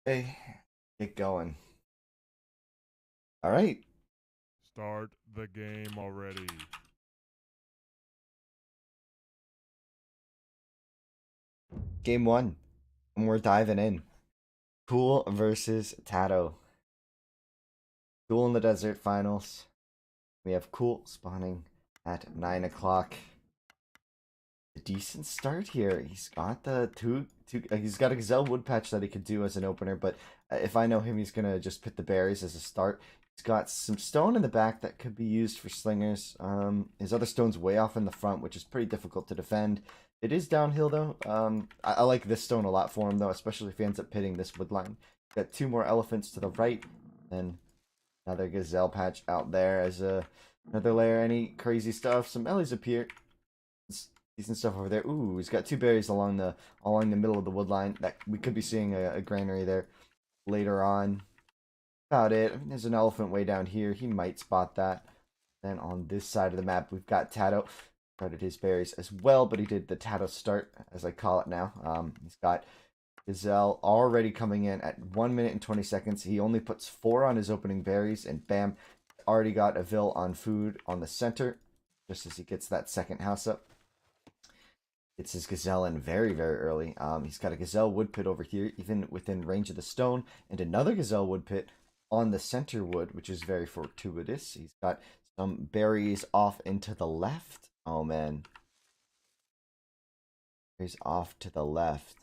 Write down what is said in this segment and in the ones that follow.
Okay, get going. All right, Start the game already. game one, and we're diving in. Cool versus TaToH. Cool in the desert finals. We have Cool spawning at 9 o'clock. A decent start here. He's got the two. He's got a gazelle wood patch that he could do as an opener, but if I know him, he's gonna just put the berries as a start. He's got some stone in the back that could be used for slingers. His other stone's way off in the front, which is pretty difficult to defend. It is downhill though. I like this stone a lot for him though, especially if he ends up pitting this wood line. Got two more elephants to the right, and another gazelle patch out there as another layer. Any crazy stuff? Some ellies appear. Decent stuff over there. Ooh, he's got two berries along the middle of the wood line. That we could be seeing a granary there later on. About it. I mean, there's an elephant way down here. He might spot that. Then on this side of the map, we've got TaToH. Started his berries as well, but he did the TaToH start, as I call it now. He's got Gazelle already coming in at 1 minute and 20 seconds. He only puts 4 on his opening berries, and bam, already got a Vil on food on the center, just as he gets that second house up. It's his gazelle in very, very early. He's got a gazelle wood pit over here, even within range of the stone, and another gazelle wood pit on the center wood, which is very fortuitous. He's got some berries off into the left. Oh man, berries off to the left.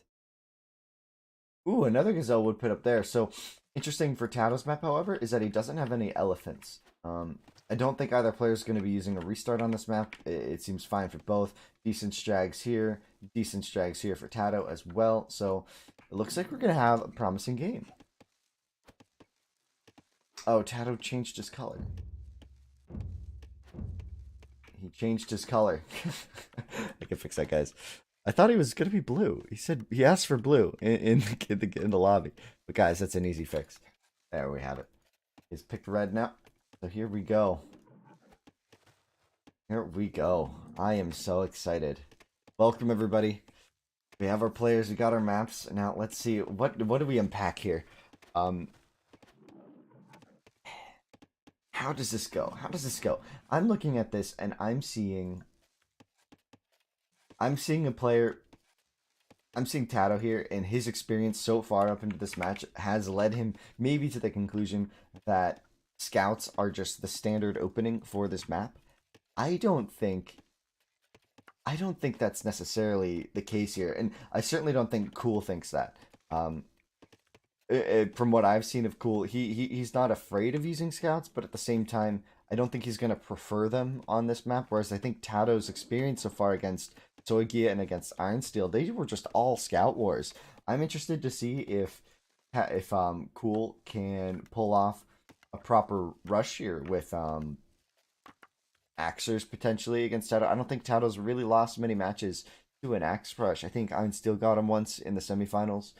Ooh, another gazelle wood pit up there. So interesting for TaToH's map, however, is that he doesn't have any elephants. I don't think either player is going to be using a restart on this map. It seems fine for both. Decent strags here for TaToH as well. So it looks like we're going to have a promising game. Oh, TaToH changed his color. He changed his color. I can fix that, guys. I thought he was going to be blue. He asked for blue in the lobby. But guys, that's an easy fix. There we have it. He's picked red now. So here we go. Here we go. I am so excited. Welcome everybody. We have our players, we got our maps. Now let's see what do we unpack here? How does this go? How does this go? I'm looking at this and I'm seeing a player. I'm seeing TaToH here, and his experience so far up into this match has led him maybe to the conclusion that scouts are just the standard opening for this map. I don't think I don't think that's necessarily the case here, and I certainly don't think Cool thinks that. From what I've seen of Cool, he's not afraid of using scouts, but at the same time, I don't think he's gonna prefer them on this map. Whereas I think TaToH's experience so far against Soigia and against Ironsteel, they were just all scout wars. I'm interested to see if Cool can pull off a proper rush here with Axers potentially against TaToH. I don't think TaToH's really lost many matches to an Axe rush. I think Ironsteel got him once in the semifinals.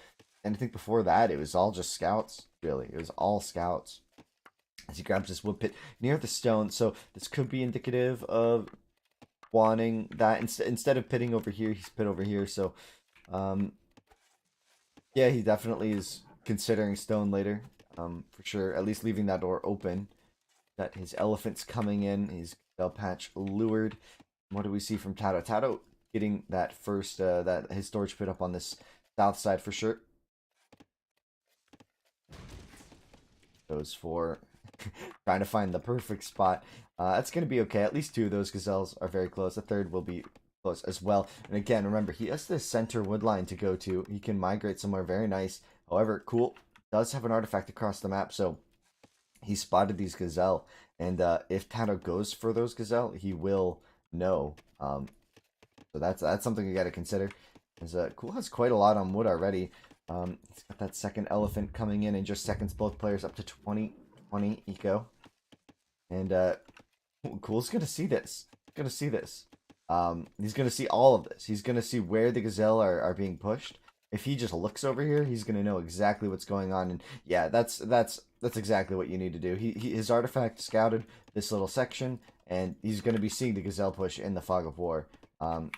And I think before that, it was all just scouts, really. It was all scouts. As he grabs this wood pit near the stone. So this could be indicative of wanting that. Instead of pitting over here, he's pit over here. So, um, yeah, he definitely is considering stone later, for sure. At least leaving that door open. Got his elephants coming in. His bell patch lured. What do we see from TaToH? TaToH getting that first, his storage pit up on this south side for sure. Goes for trying to find the perfect spot. That's going to be okay. At least two of those gazelles are very close. The third will be close as well. And again, remember, he has this center wood line to go to. He can migrate somewhere very nice. However, Cool does have an artifact across the map, so he spotted these gazelle. And if TaToH goes for those gazelle, he will know. So that's something you got to consider. Because Cool has quite a lot on wood already. He's got that second elephant coming in just seconds. Both players up to 20 eco. And Cool's gonna see this. Gonna see this. He's gonna see all of this. He's gonna see where the gazelle are being pushed. If he just looks over here, he's gonna know exactly what's going on. And yeah, that's exactly what you need to do. His artifact scouted this little section, and he's gonna be seeing the gazelle push in the fog of war.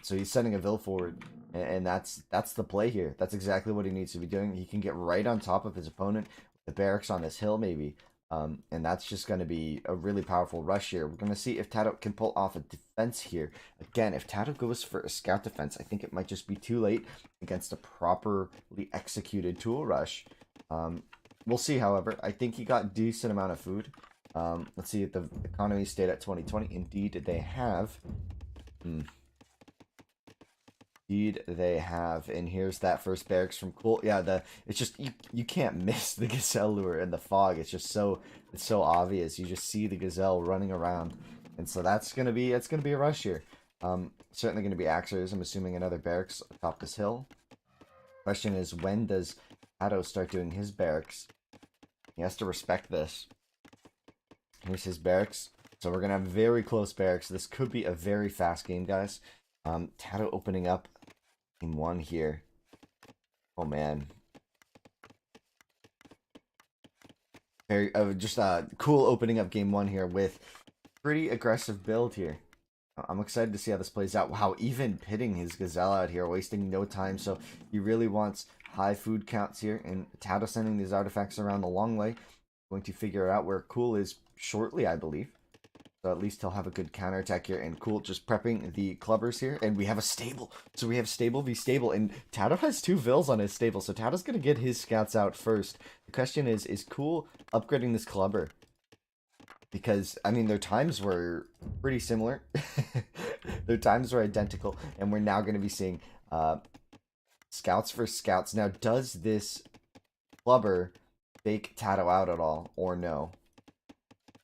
So he's sending a Vil forward, And that's the play here. That's exactly what he needs to be doing. He can get right on top of his opponent, the barracks on this hill maybe. And that's just going to be a really powerful rush here. We're going to see if TaToH can pull off a defense here. Again, if TaToH goes for a scout defense, I think it might just be too late against a properly executed tool rush. We'll see, however. I think he got a decent amount of food. Let's see if the economy stayed at 2020. Indeed, they have. Indeed, they have. And here's that first barracks from Cool. Yeah, it's just you can't miss the gazelle lure in the fog. It's just it's so obvious. You just see the gazelle running around, and so it's gonna be a rush here. Certainly gonna be axers. I'm assuming another barracks atop this hill. Question is, when does TaToH start doing his barracks? He has to respect this. Here's his barracks. So we're gonna have very close barracks. This could be a very fast game, guys. TaToH opening up game 1 here. Oh man. Very just cool opening up game 1 here with pretty aggressive build here. I'm excited to see how this plays out. Wow, even pitting his gazelle out here, wasting no time. So he really wants high food counts here, and TaToH sending these artifacts around the long way. Going to figure out where Cool is shortly, I believe. So at least he'll have a good counterattack here. And Cool just prepping the clubbers here. And we have a stable. So we have stable v stable. And TaToH has 2 vills on his stable. So TaToH's going to get his scouts out first. The question is Cool upgrading this clubber? Because, I mean, their times were pretty similar. Their times were identical. And we're now going to be seeing scouts for scouts. Now, does this clubber fake TaToH out at all? Or no?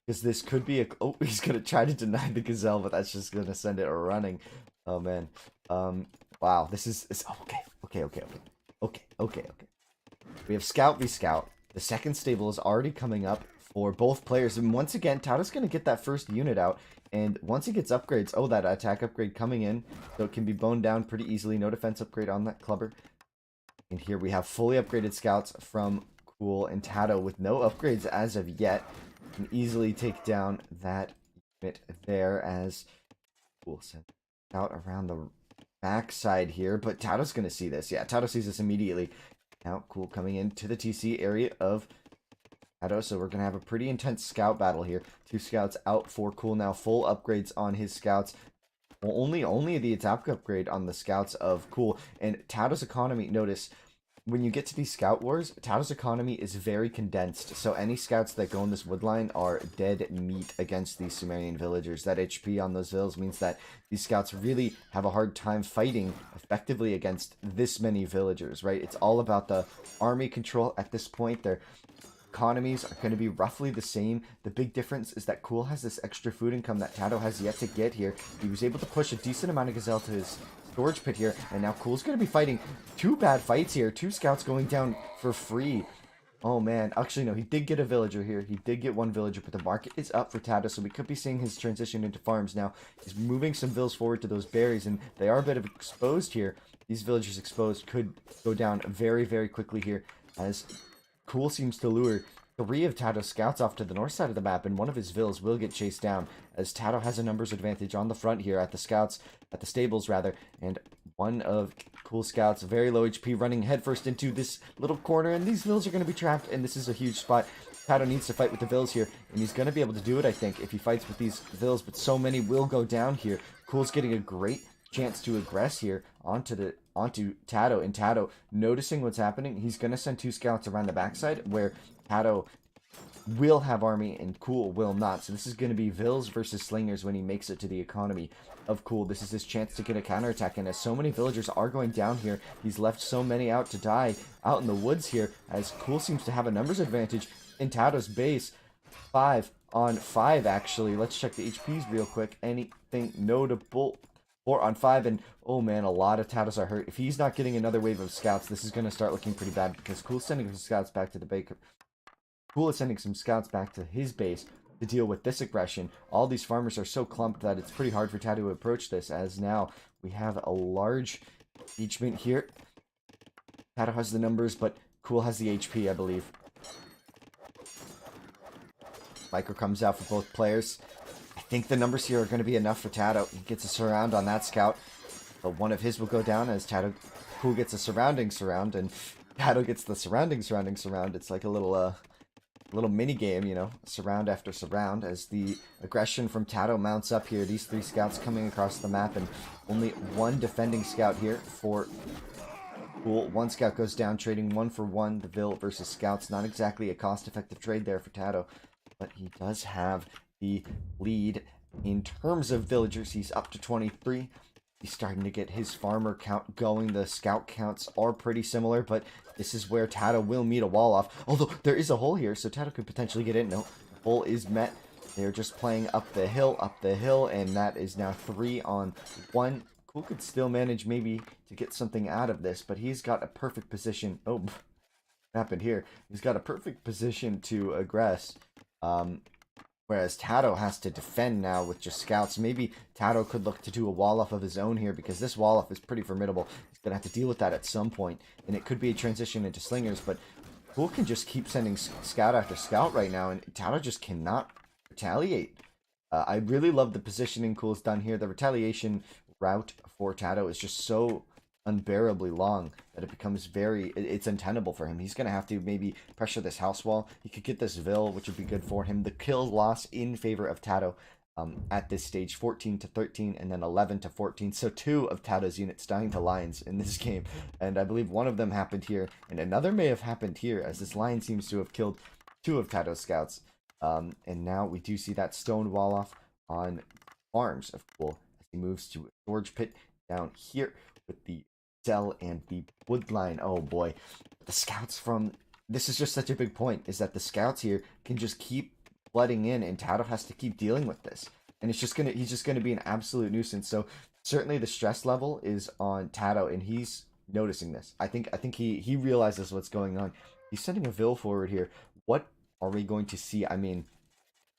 Because this could be oh, he's going to try to deny the gazelle, but that's just going to send it running. Oh, man. Wow, this is oh, okay. We have scout v scout. The second stable is already coming up for both players. And once again, TaToH's going to get that first unit out. And once he gets upgrades, oh, that attack upgrade coming in. So it can be boned down pretty easily. No defense upgrade on that clubber. And here we have fully upgraded scouts from Cool and TaToH with no upgrades as of yet. Can easily take down that unit there as Cool sent out around the backside here. But TaToH's going to see this. Yeah, TaToH sees this immediately. Now Cool coming into the TC area of TaToH. So we're going to have a pretty intense scout battle here. 2 scouts out for Cool now. Full upgrades on his scouts. Well, only the attack upgrade on the scouts of Cool. And TaToH's economy, notice, when you get to these scout wars, TaToH's economy is very condensed. So any scouts that go in this wood line are dead meat against these Sumerian villagers. That HP on those villas means that these scouts really have a hard time fighting effectively against this many villagers, right? It's all about the army control at this point. Their economies are going to be roughly the same. The big difference is that Cool has this extra food income that TaToH has yet to get here. He was able to push a decent amount of gazelle to his storage pit here, and now Cool's going to be fighting 2 bad fights here. 2 scouts going down for free. Oh man, actually no, he did get a villager here. He did get 1 villager, but the market is up for TaToH, so we could be seeing his transition into farms now. He's moving some vills forward to those berries, and they are a bit of exposed here. These villagers exposed could go down very, very quickly here, as Cool seems to lure 3 of TaToH's scouts off to the north side of the map, and one of his vills will get chased down, as TaToH has a numbers advantage on the front here at the stables rather, and one of Cool scouts, very low HP, running headfirst into this little corner, and these vills are going to be trapped, and this is a huge spot. TaToH needs to fight with the vills here, and he's going to be able to do it, I think, if he fights with these vills, but so many will go down here. Cool's getting a great chance to aggress here onto TaToH, and TaToH, noticing what's happening, he's going to send 2 scouts around the backside, where TaToH will have army and Cool will not. So this is going to be vills versus slingers when he makes it to the economy of Cool. This is his chance to get a counterattack, and as so many villagers are going down here, he's left so many out to die out in the woods here, as Cool seems to have a numbers advantage in TaToH's base. 5 on 5 actually. Let's check the HPs real quick. Anything notable? 4 on 5, and oh man, a lot of TaToHs are hurt. If he's not getting another wave of scouts, this is going to start looking pretty bad, because Cool's sending his scouts back to the baker. Cool is sending some scouts back to his base to deal with this aggression. All these farmers are so clumped that it's pretty hard for TaToH to approach this, as now we have a large engagement here. TaToH has the numbers, but Cool has the HP, I believe. Micro comes out for both players. I think the numbers here are going to be enough for TaToH. He gets a surround on that scout. But one of his will go down as Cool gets a surrounding surround, and TaToH gets the surrounding surround. It's like a little mini game, you know, surround after surround, as the aggression from TaToH mounts up here. These 3 scouts coming across the map, and only 1 defending scout here for Cool. 1 scout goes down, trading 1 for 1. The Vil versus scouts, not exactly a cost-effective trade there for TaToH, but he does have the lead in terms of villagers. He's up to 23. He's starting to get his farmer count going. The scout counts are pretty similar, but this is where TaToH will meet a wall off. Although there is a hole here, so TaToH could potentially get in. No, the hole is met. They're just playing up the hill, and that is now 3 on 1. Cool could still manage maybe to get something out of this, but he's got a perfect position. Oh, what happened here? He's got a perfect position to aggress. Whereas TaToH has to defend now with just scouts. Maybe TaToH could look to do a wall-off of his own here, because this wall-off is pretty formidable. He's going to have to deal with that at some point, and it could be a transition into slingers, but Cool can just keep sending scout after scout right now, and TaToH just cannot retaliate. I really love the positioning Cool's done here. The retaliation route for TaToH is just so unbearably long that it becomes it's untenable for him. He's going to have to maybe pressure this house wall. He could get this Vil, which would be good for him. The kill loss in favor of TaToH at this stage, 14-13 and then 11-14. So 2 of TaToH's units dying to lions in this game, and I believe one of them happened here, and another may have happened here, as this lion seems to have killed 2 of TaToH's scouts. And now we do see that stone wall off on farms of Cool as he moves to a storage pit down here with the cell and the wood line. Oh boy, the scouts from this is just such a big point, is that the scouts here can just keep flooding in, and TaToH has to keep dealing with this, and he's just gonna be an absolute nuisance. So certainly the stress level is on TaToH, and he's noticing this. I think he realizes what's going on. He's sending a Vil forward here. What are we going to see? I mean,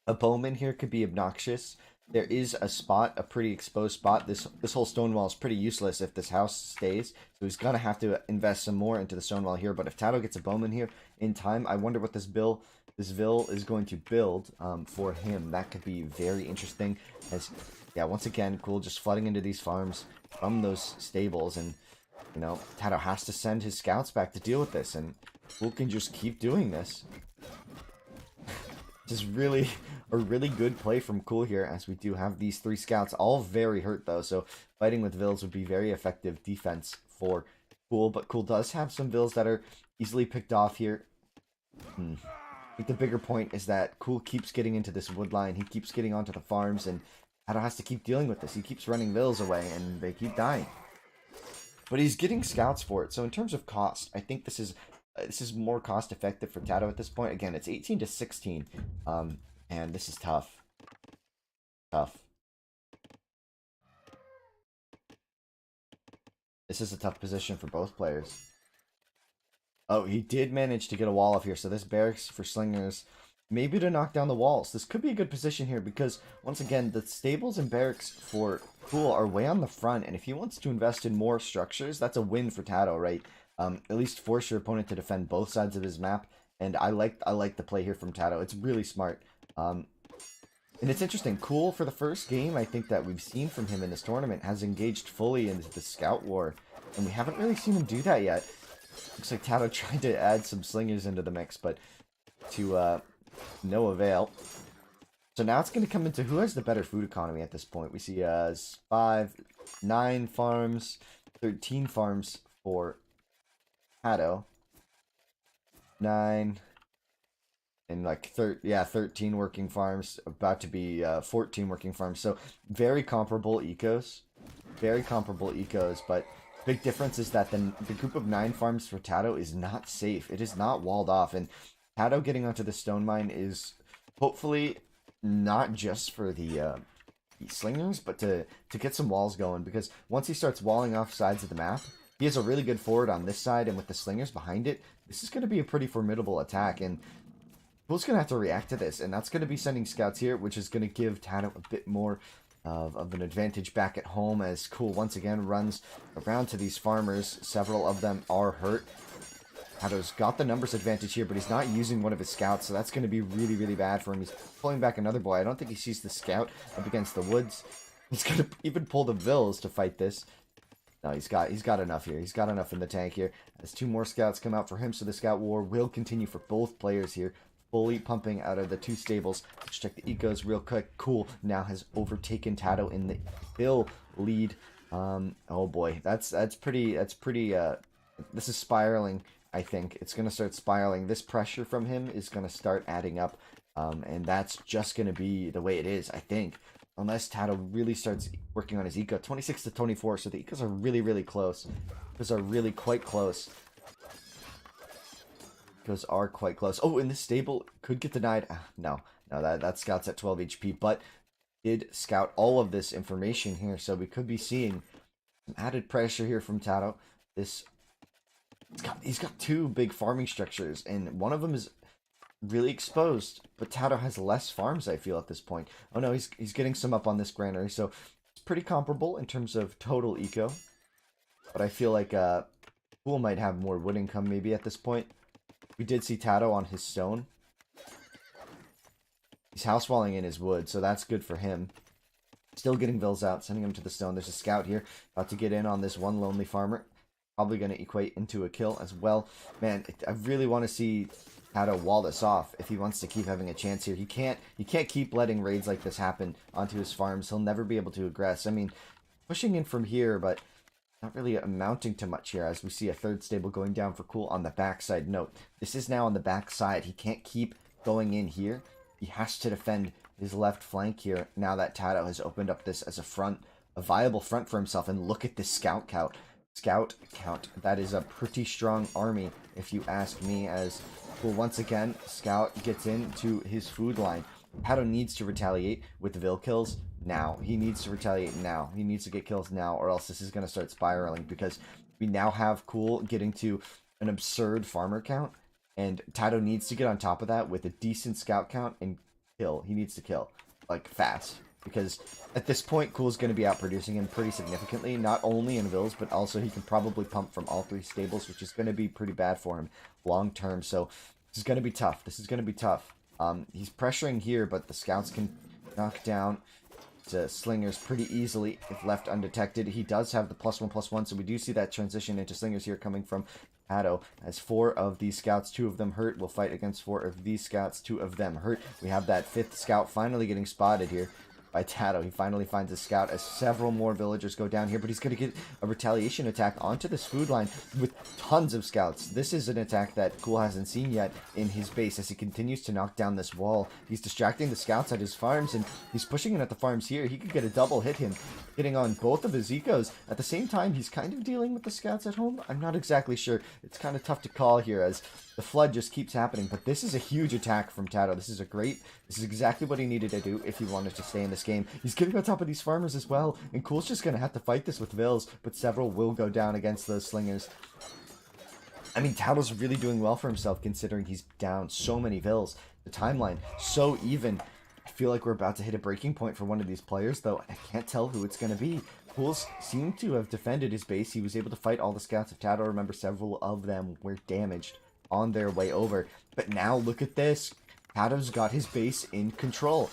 a bowman here could be obnoxious. There is a spot, a pretty exposed spot. This whole stone wall is pretty useless if this house stays. So he's gonna have to invest some more into the stone wall here. But if TaToH gets a bowman here in time, I wonder what this Vil is going to build for him. That could be very interesting. As yeah, once again, Cool just flooding into these farms from those stables, and you know TaToH has to send his scouts back to deal with this, and Cool can just keep doing this. This is really a really good play from Cool here, as we do have these 3 scouts, all very hurt though, so fighting with Vils would be very effective defense for Cool, but Cool does have some Vils that are easily picked off here. I think the bigger point is that Cool keeps getting into this wood line, he keeps getting onto the farms, and TaToH has to keep dealing with this. He keeps running Vils away, and they keep dying. But he's getting scouts for it, so in terms of cost, I think this is more cost effective for TaToH at this point. Again, it's 18-16, and this is tough. This is a tough position for both players. Oh, he did manage to get a wall off here, so this barracks for slingers, maybe to knock down the walls. This could be a good position here, because once again, the stables and barracks for Cool are way on the front, and if he wants to invest in more structures, that's a win for TaToH, right? At least force your opponent to defend both sides of his map, and I like the play here from TaToH. It's really smart. And it's interesting. Cool, for the first game I think that we've seen from him in this tournament, has engaged fully into the scout war, and we haven't really seen him do that yet. Looks like TaToH tried to add some slingers into the mix, but to no avail. So now it's going to come into who has the better food economy at this point. We see 9 farms, 13 farms for TaToH, 9, and like 13 working farms, about to be 14 working farms. So very comparable ecos, but big difference is that the group of 9 farms for TaToH is not safe. It is not walled off, and TaToH getting onto the stone mine is hopefully not just for the slingers, but to get some walls going, because once he starts walling off sides of the map, he has a really good forward on this side, and with the slingers behind it, this is going to be a pretty formidable attack, and Cool's going to have to react to this, and that's going to be sending scouts here, which is going to give TaToH a bit more of an advantage back at home, as Cool once again runs around to these farmers. Several of them are hurt. TaToH's got the numbers advantage here, but he's not using one of his scouts, so that's going to be really, really bad for him. He's pulling back another boy. I don't think he sees the scout up against the woods. He's going to even pull the Vils to fight this. No, he's got enough here. He's got enough in the tank here. As two more scouts come out for him, so the scout war will continue for both players here. Fully pumping out of the two stables. Let's check the ecos real quick. Cool now has overtaken TaToH in the kill lead. Oh boy, that's pretty. This is spiraling. I think it's gonna start spiraling. This pressure from him is gonna start adding up, and that's just gonna be the way it is. I think. Unless TaToH really starts working on his eco. 26 to 24, so the ecos are really close. Ecos are really quite close. Ecos are quite close. Oh, and this stable could get denied. No, that scout's at 12 HP, but did scout all of this information here, so we could be seeing some added pressure here from TaToH. He's got two big farming structures, and one of them is really exposed, but TaToH has less farms, I feel, at this point. Oh no, he's getting some up on this granary, so it's pretty comparable in terms of total eco. But I feel like Pool might have more wood income maybe at this point. We did see TaToH on his stone. He's house walling in his wood, so that's good for him. Still getting vills out, sending him to the stone. There's a scout here, about to get in on this one lonely farmer. Probably going to equate into a kill as well. Man, I really want to see TaToH wall this off if he wants to keep having a chance here. He can't keep letting raids like this happen onto his farms. He'll never be able to aggress. I mean, pushing in from here, but not really amounting to much here, as we see a third stable going down for Cool on the backside. Note, this is now on the backside. He can't keep going in here. He has to defend his left flank here now that TaToH has opened up this as a front, a viable front for himself. And look at this scout count. Scout count. That is a pretty strong army, if you ask me, as Cool once again, Scout gets into his food line. TaToH needs to retaliate with Vil kills now. He needs to retaliate now. He needs to get kills now, or else this is going to start spiraling, because we now have Cool getting to an absurd farmer count, and TaToH needs to get on top of that with a decent scout count and kill. He needs to kill, like, fast. Because at this point, Cool's going to be outproducing him pretty significantly, not only in Vils, but also he can probably pump from all three stables, which is going to be pretty bad for him long term. So this is going to be tough. This is going to be tough. He's pressuring here, but the scouts can knock down the slingers pretty easily if left undetected. He does have the +1/+1, so we do see that transition into slingers here coming from TaToH. As 4 of these scouts, 2 of them hurt, will fight against 4 of these scouts, 2 of them hurt. We have that 5th scout finally getting spotted here by TaToH. He finally finds a scout as several more villagers go down here, but he's going to get a retaliation attack onto this food line with tons of scouts. This is an attack that Cool hasn't seen yet in his base as he continues to knock down this wall. He's distracting the scouts at his farms, and he's pushing in at the farms here. He could get a double hit him, hitting on both of his ecos. At the same time, he's kind of dealing with the scouts at home. I'm not exactly sure. It's kind of tough to call here as the flood just keeps happening, but this is a huge attack from TaToH. This is exactly what he needed to do if he wanted to stay in this game. He's getting on top of these farmers as well, and Cool's just going to have to fight this with Vils, but several will go down against those slingers. I mean, TaToH's really doing well for himself considering he's down so many Vils. The timeline, so even. I feel like we're about to hit a breaking point for one of these players, though I can't tell who it's going to be. Cool's seemed to have defended his base. He was able to fight all the scouts of TaToH. Remember, several of them were damaged on their way over. But now, look at this. TaToH's got his base in control.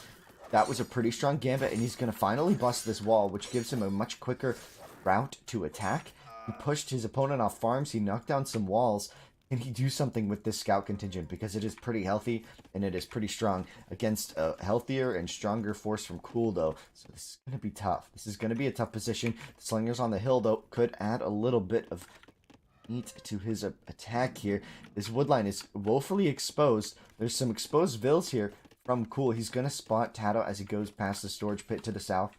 That was a pretty strong gambit, and he's going to finally bust this wall, which gives him a much quicker route to attack. He pushed his opponent off farms. He knocked down some walls. Can he do something with this scout contingent? Because it is pretty healthy, and it is pretty strong against a healthier and stronger force from Cool, though. So this is going to be tough. This is going to be a tough position. The slingers on the hill, though, could add a little bit of meat to his attack here. This woodline is woefully exposed. There's some exposed Vils here from Cool. He's going to spot TaToH as he goes past the storage pit to the south.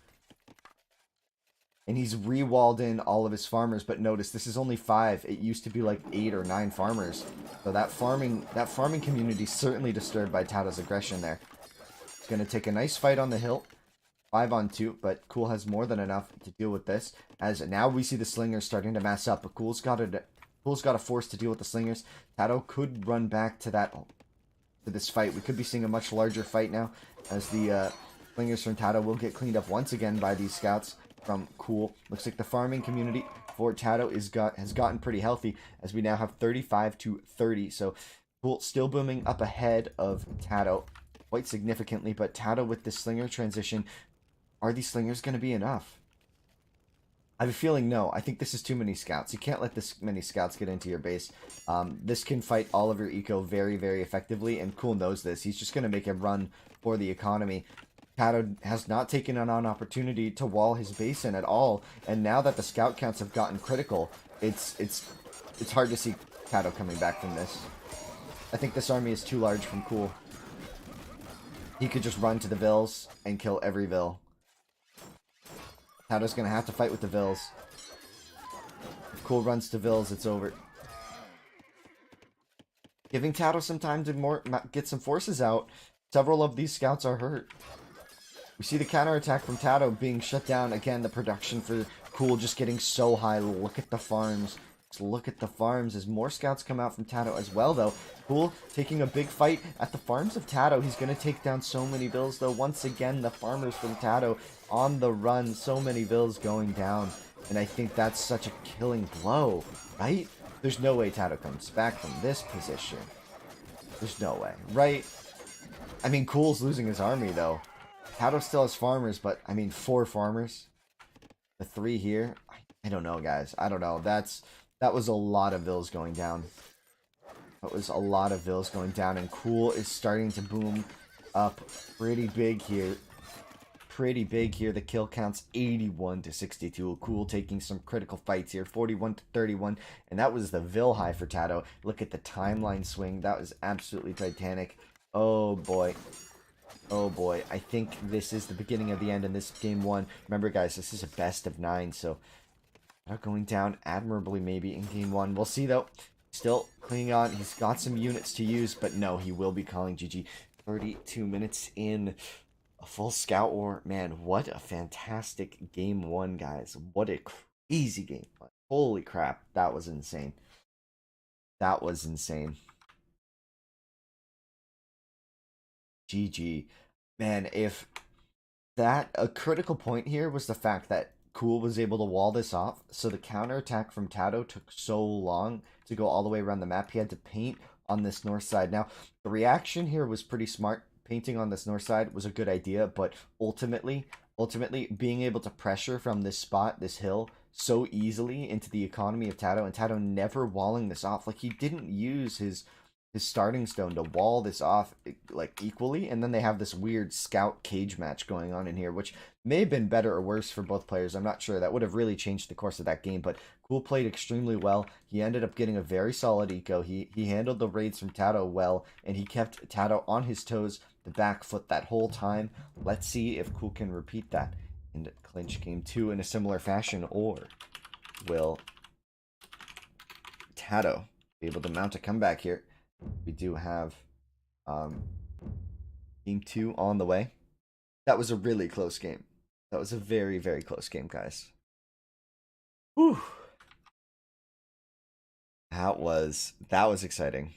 And he's re-walled in all of his farmers, but notice this is only 5. It used to be like 8 or 9 farmers. So that farming community is certainly disturbed by TaToH's aggression there. He's going to take a nice fight on the hill. 5-on-2, but Cool has more than enough to deal with this. As now we see the slingers starting to mass up, but Cool's got a force to deal with the slingers. TaToH could run back to this fight. We could be seeing a much larger fight now, as the slingers from TaToH will get cleaned up once again by these scouts from Cool. Looks like the farming community for TaToH has gotten pretty healthy, as we now have 35-30. So Cool still booming up ahead of TaToH quite significantly, but TaToH with this slinger transition, are these slingers going to be enough? I have a feeling no. I think this is too many scouts. You can't let this many scouts get into your base. This can fight all of your eco very, very effectively, and Cool knows this. He's just going to make a run for the economy. TaToH has not taken an opportunity to wall his base in at all, and now that the scout counts have gotten critical, it's hard to see TaToH coming back from this. I think this army is too large from Cool. He could just run to the Vills and kill every Vill. TaToH's gonna have to fight with the Vills. If Cool runs to Vills, it's over. Giving TaToH some time to get some forces out. Several of these scouts are hurt. We see the counterattack from TaToH being shut down. Again, the production for Cool just getting so high. Look at the farms. Just look at the farms as more scouts come out from TaToH as well, though. Cool taking a big fight at the farms of TaToH. He's going to take down so many Vills, though. Once again, the farmers from TaToH on the run. So many Vills going down. And I think that's such a killing blow, right? There's no way TaToH comes back from this position. There's no way, right? I mean, Cool's losing his army, though. TaToH still has farmers, but, I mean, 4 farmers. The 3 here. I don't know, guys. I don't know. That was a lot of Vills going down. That was a lot of Vills going down, and Cool is starting to boom up pretty big here. Pretty big here. The kill count's 81 to 62. Cool taking some critical fights here. 41 to 31, and that was the Vill high for TaToH. Look at the timeline swing. That was absolutely titanic. Oh, boy. Oh boy, I think this is the beginning of the end in this game 1. Remember guys, this is a best of 9, so not going down admirably maybe in game 1. We'll see though. Still clinging on. He's got some units to use, but no, he will be calling GG. 32 minutes in. A full scout war. Man, what a fantastic game 1, guys. What a crazy game. Holy crap, that was insane. That was insane. GG. Man, if that a critical point here was the fact that Cool was able to wall this off, so the counterattack from TaToH took so long to go all the way around the map. He had to paint on this north side. Now, the reaction here was pretty smart. Painting on this north side was a good idea, but ultimately being able to pressure from this spot, this hill, so easily into the economy of TaToH, and TaToH never walling this off. Like, he didn't use his starting stone to wall this off like equally, and then they have this weird scout cage match going on in here, which may have been better or worse for both players. I'm not sure. That would have really changed the course of that game, but Cool played extremely well. He ended up getting a very solid eco. He handled the raids from TaToH well, and he kept TaToH on his toes, the back foot that whole time. Let's see if Cool can repeat that and clinch game 2 in a similar fashion, or will TaToH be able to mount a comeback here? We do have game 2 on the way. That was a really close game. That was a very, very close game, guys. Whew. That was exciting.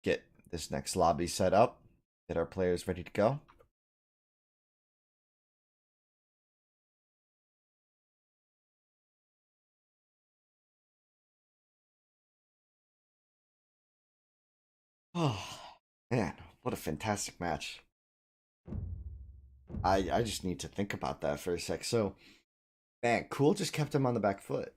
Get this next lobby set up. Get our players ready to go. Oh, man, what a fantastic match. I just need to think about that for a sec. So, man, Cool just kept him on the back foot.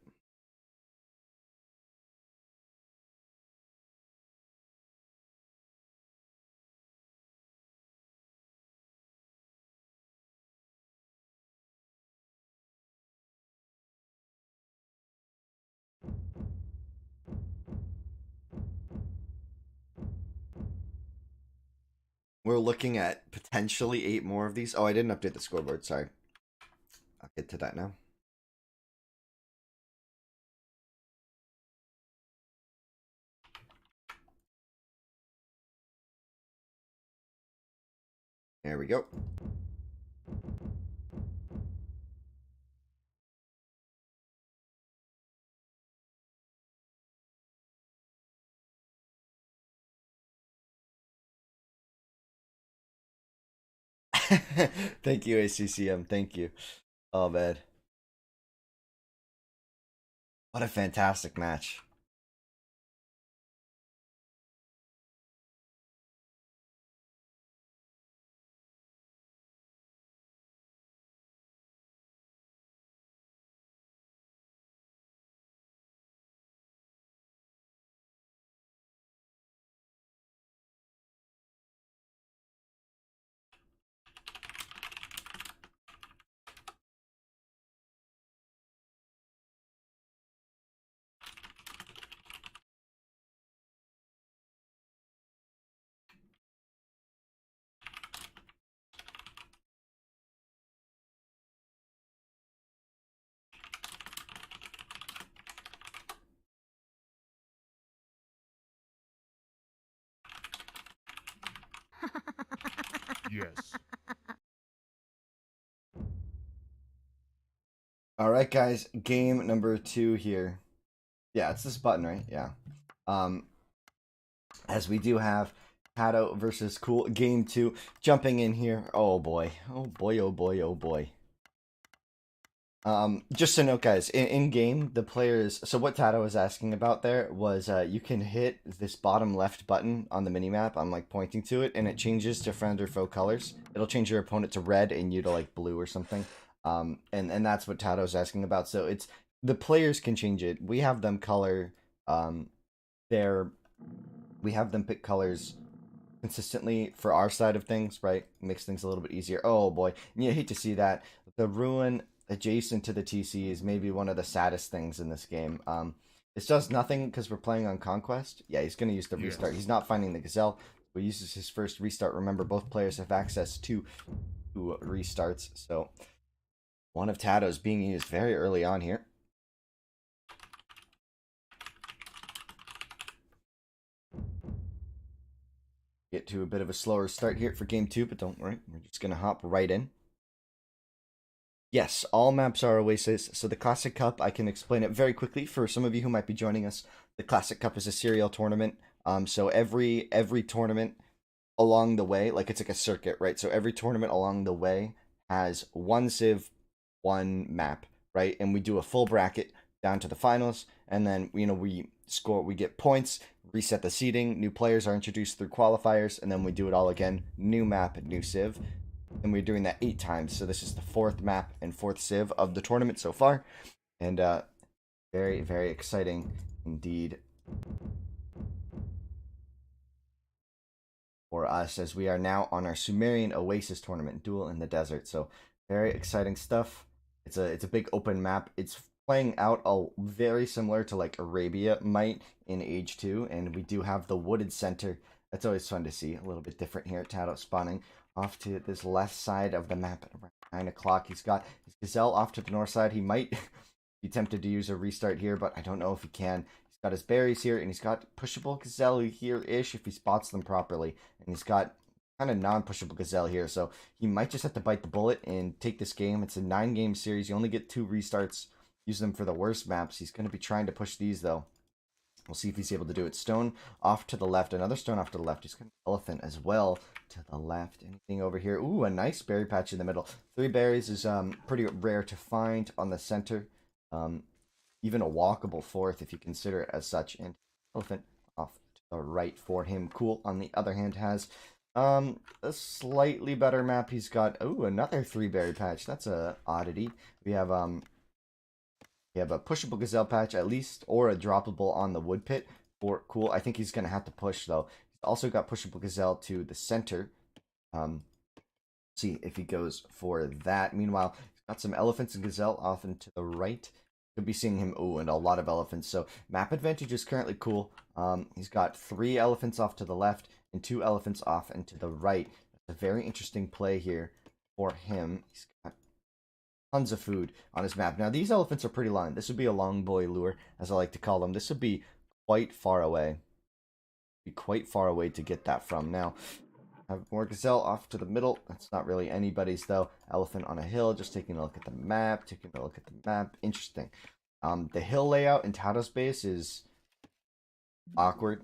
We're looking at potentially 8 more of these. Oh, I didn't update the scoreboard. Sorry. I'll get to that now. There we go. Thank you, ACCM. Thank you. Oh, man. What a fantastic match. Yes. All right, guys. Game number 2 here. Yeah, it's this button, right? Yeah. Um, as we do have TaToH versus Cool. Game 2. Jumping in here. Oh boy. Oh boy. Oh boy. Oh boy. Just a note, guys. In game, the players. So what TaToH was asking about there was you can hit this bottom left button on the minimap. I'm like pointing to it, and it changes to friend or foe colors. It'll change your opponent to red and you to like blue or something. And that's what TaToH was asking about. So it's the players can change it. We have them color their. We have them pick colors consistently for our side of things, right? Makes things a little bit easier. Oh boy, and you hate to see that. The ruin adjacent to the TC is maybe one of the saddest things in this game. It does nothing because we're playing on Conquest. Yeah, he's going to use the restart. Yes. He's not finding the Gazelle. He uses his first restart. Remember, both players have access to restarts. So one of TaToH's being used very early on here. Get to a bit of a slower start here for game 2, but don't worry. We're just going to hop right in. Yes, all maps are Oasis. So the Classic Cup, I can explain it very quickly for some of you who might be joining us. The Classic Cup is a serial tournament. So every tournament along the way, like it's like a circuit, right? So every tournament along the way has one civ, one map, right? And we do a full bracket down to the finals, and then we score, we get points, reset the seeding, new players are introduced through qualifiers, and then we do it all again. New map, new civ, and we're doing that 8 times. So this is the 4th map and 4th civ of the tournament so far, and very very exciting indeed for us as we are now on our Sumerian Oasis tournament, Duel in the Desert. So very exciting stuff. It's a big open map. It's playing out very similar to like Arabia might in Age 2, and we do have the wooded center. That's always fun to see. A little bit different here at TaToH spawning off to this left side of the map at around 9 o'clock. He's got his Gazelle off to the north side. He might be tempted to use a restart here, but I don't know if he can. He's got his berries here, and he's got pushable Gazelle here-ish if he spots them properly. And he's got kind of non-pushable Gazelle here, so he might just have to bite the bullet and take this game. It's a 9-game series. You only get 2 restarts. Use them for the worst maps. He's going to be trying to push these, though. We'll see if he's able to do it. Stone off to the left. Another stone off to the left. He's got an elephant as well to the left. Anything over here? Ooh, a nice berry patch in the middle. 3 berries is pretty rare to find on the center. Even a walkable 4th if you consider it as such. And elephant off to the right for him. Cool, on the other hand, has a slightly better map. He's got another 3 berry patch. That's a oddity. We have a pushable Gazelle patch at least, or a droppable on the wood pit for Cool. I think he's gonna have to push though. He's also got pushable Gazelle to the center. See if he goes for that. Meanwhile, he's got some elephants and Gazelle off and to the right. Could be seeing him, and a lot of elephants. So map advantage is currently Cool. He's got 3 elephants off to the left and 2 elephants off and to the right. That's a very interesting play here for him. He's got tons of food on his map. Now these elephants are pretty long. This would be a long boy lure, as I like to call them. This would be quite far away. Be quite far away to get that from. Now have more Gazelle off to the middle. That's not really anybody's though. Elephant on a hill. Just taking a look at the map. Interesting. The hill layout in TaToH's base is awkward.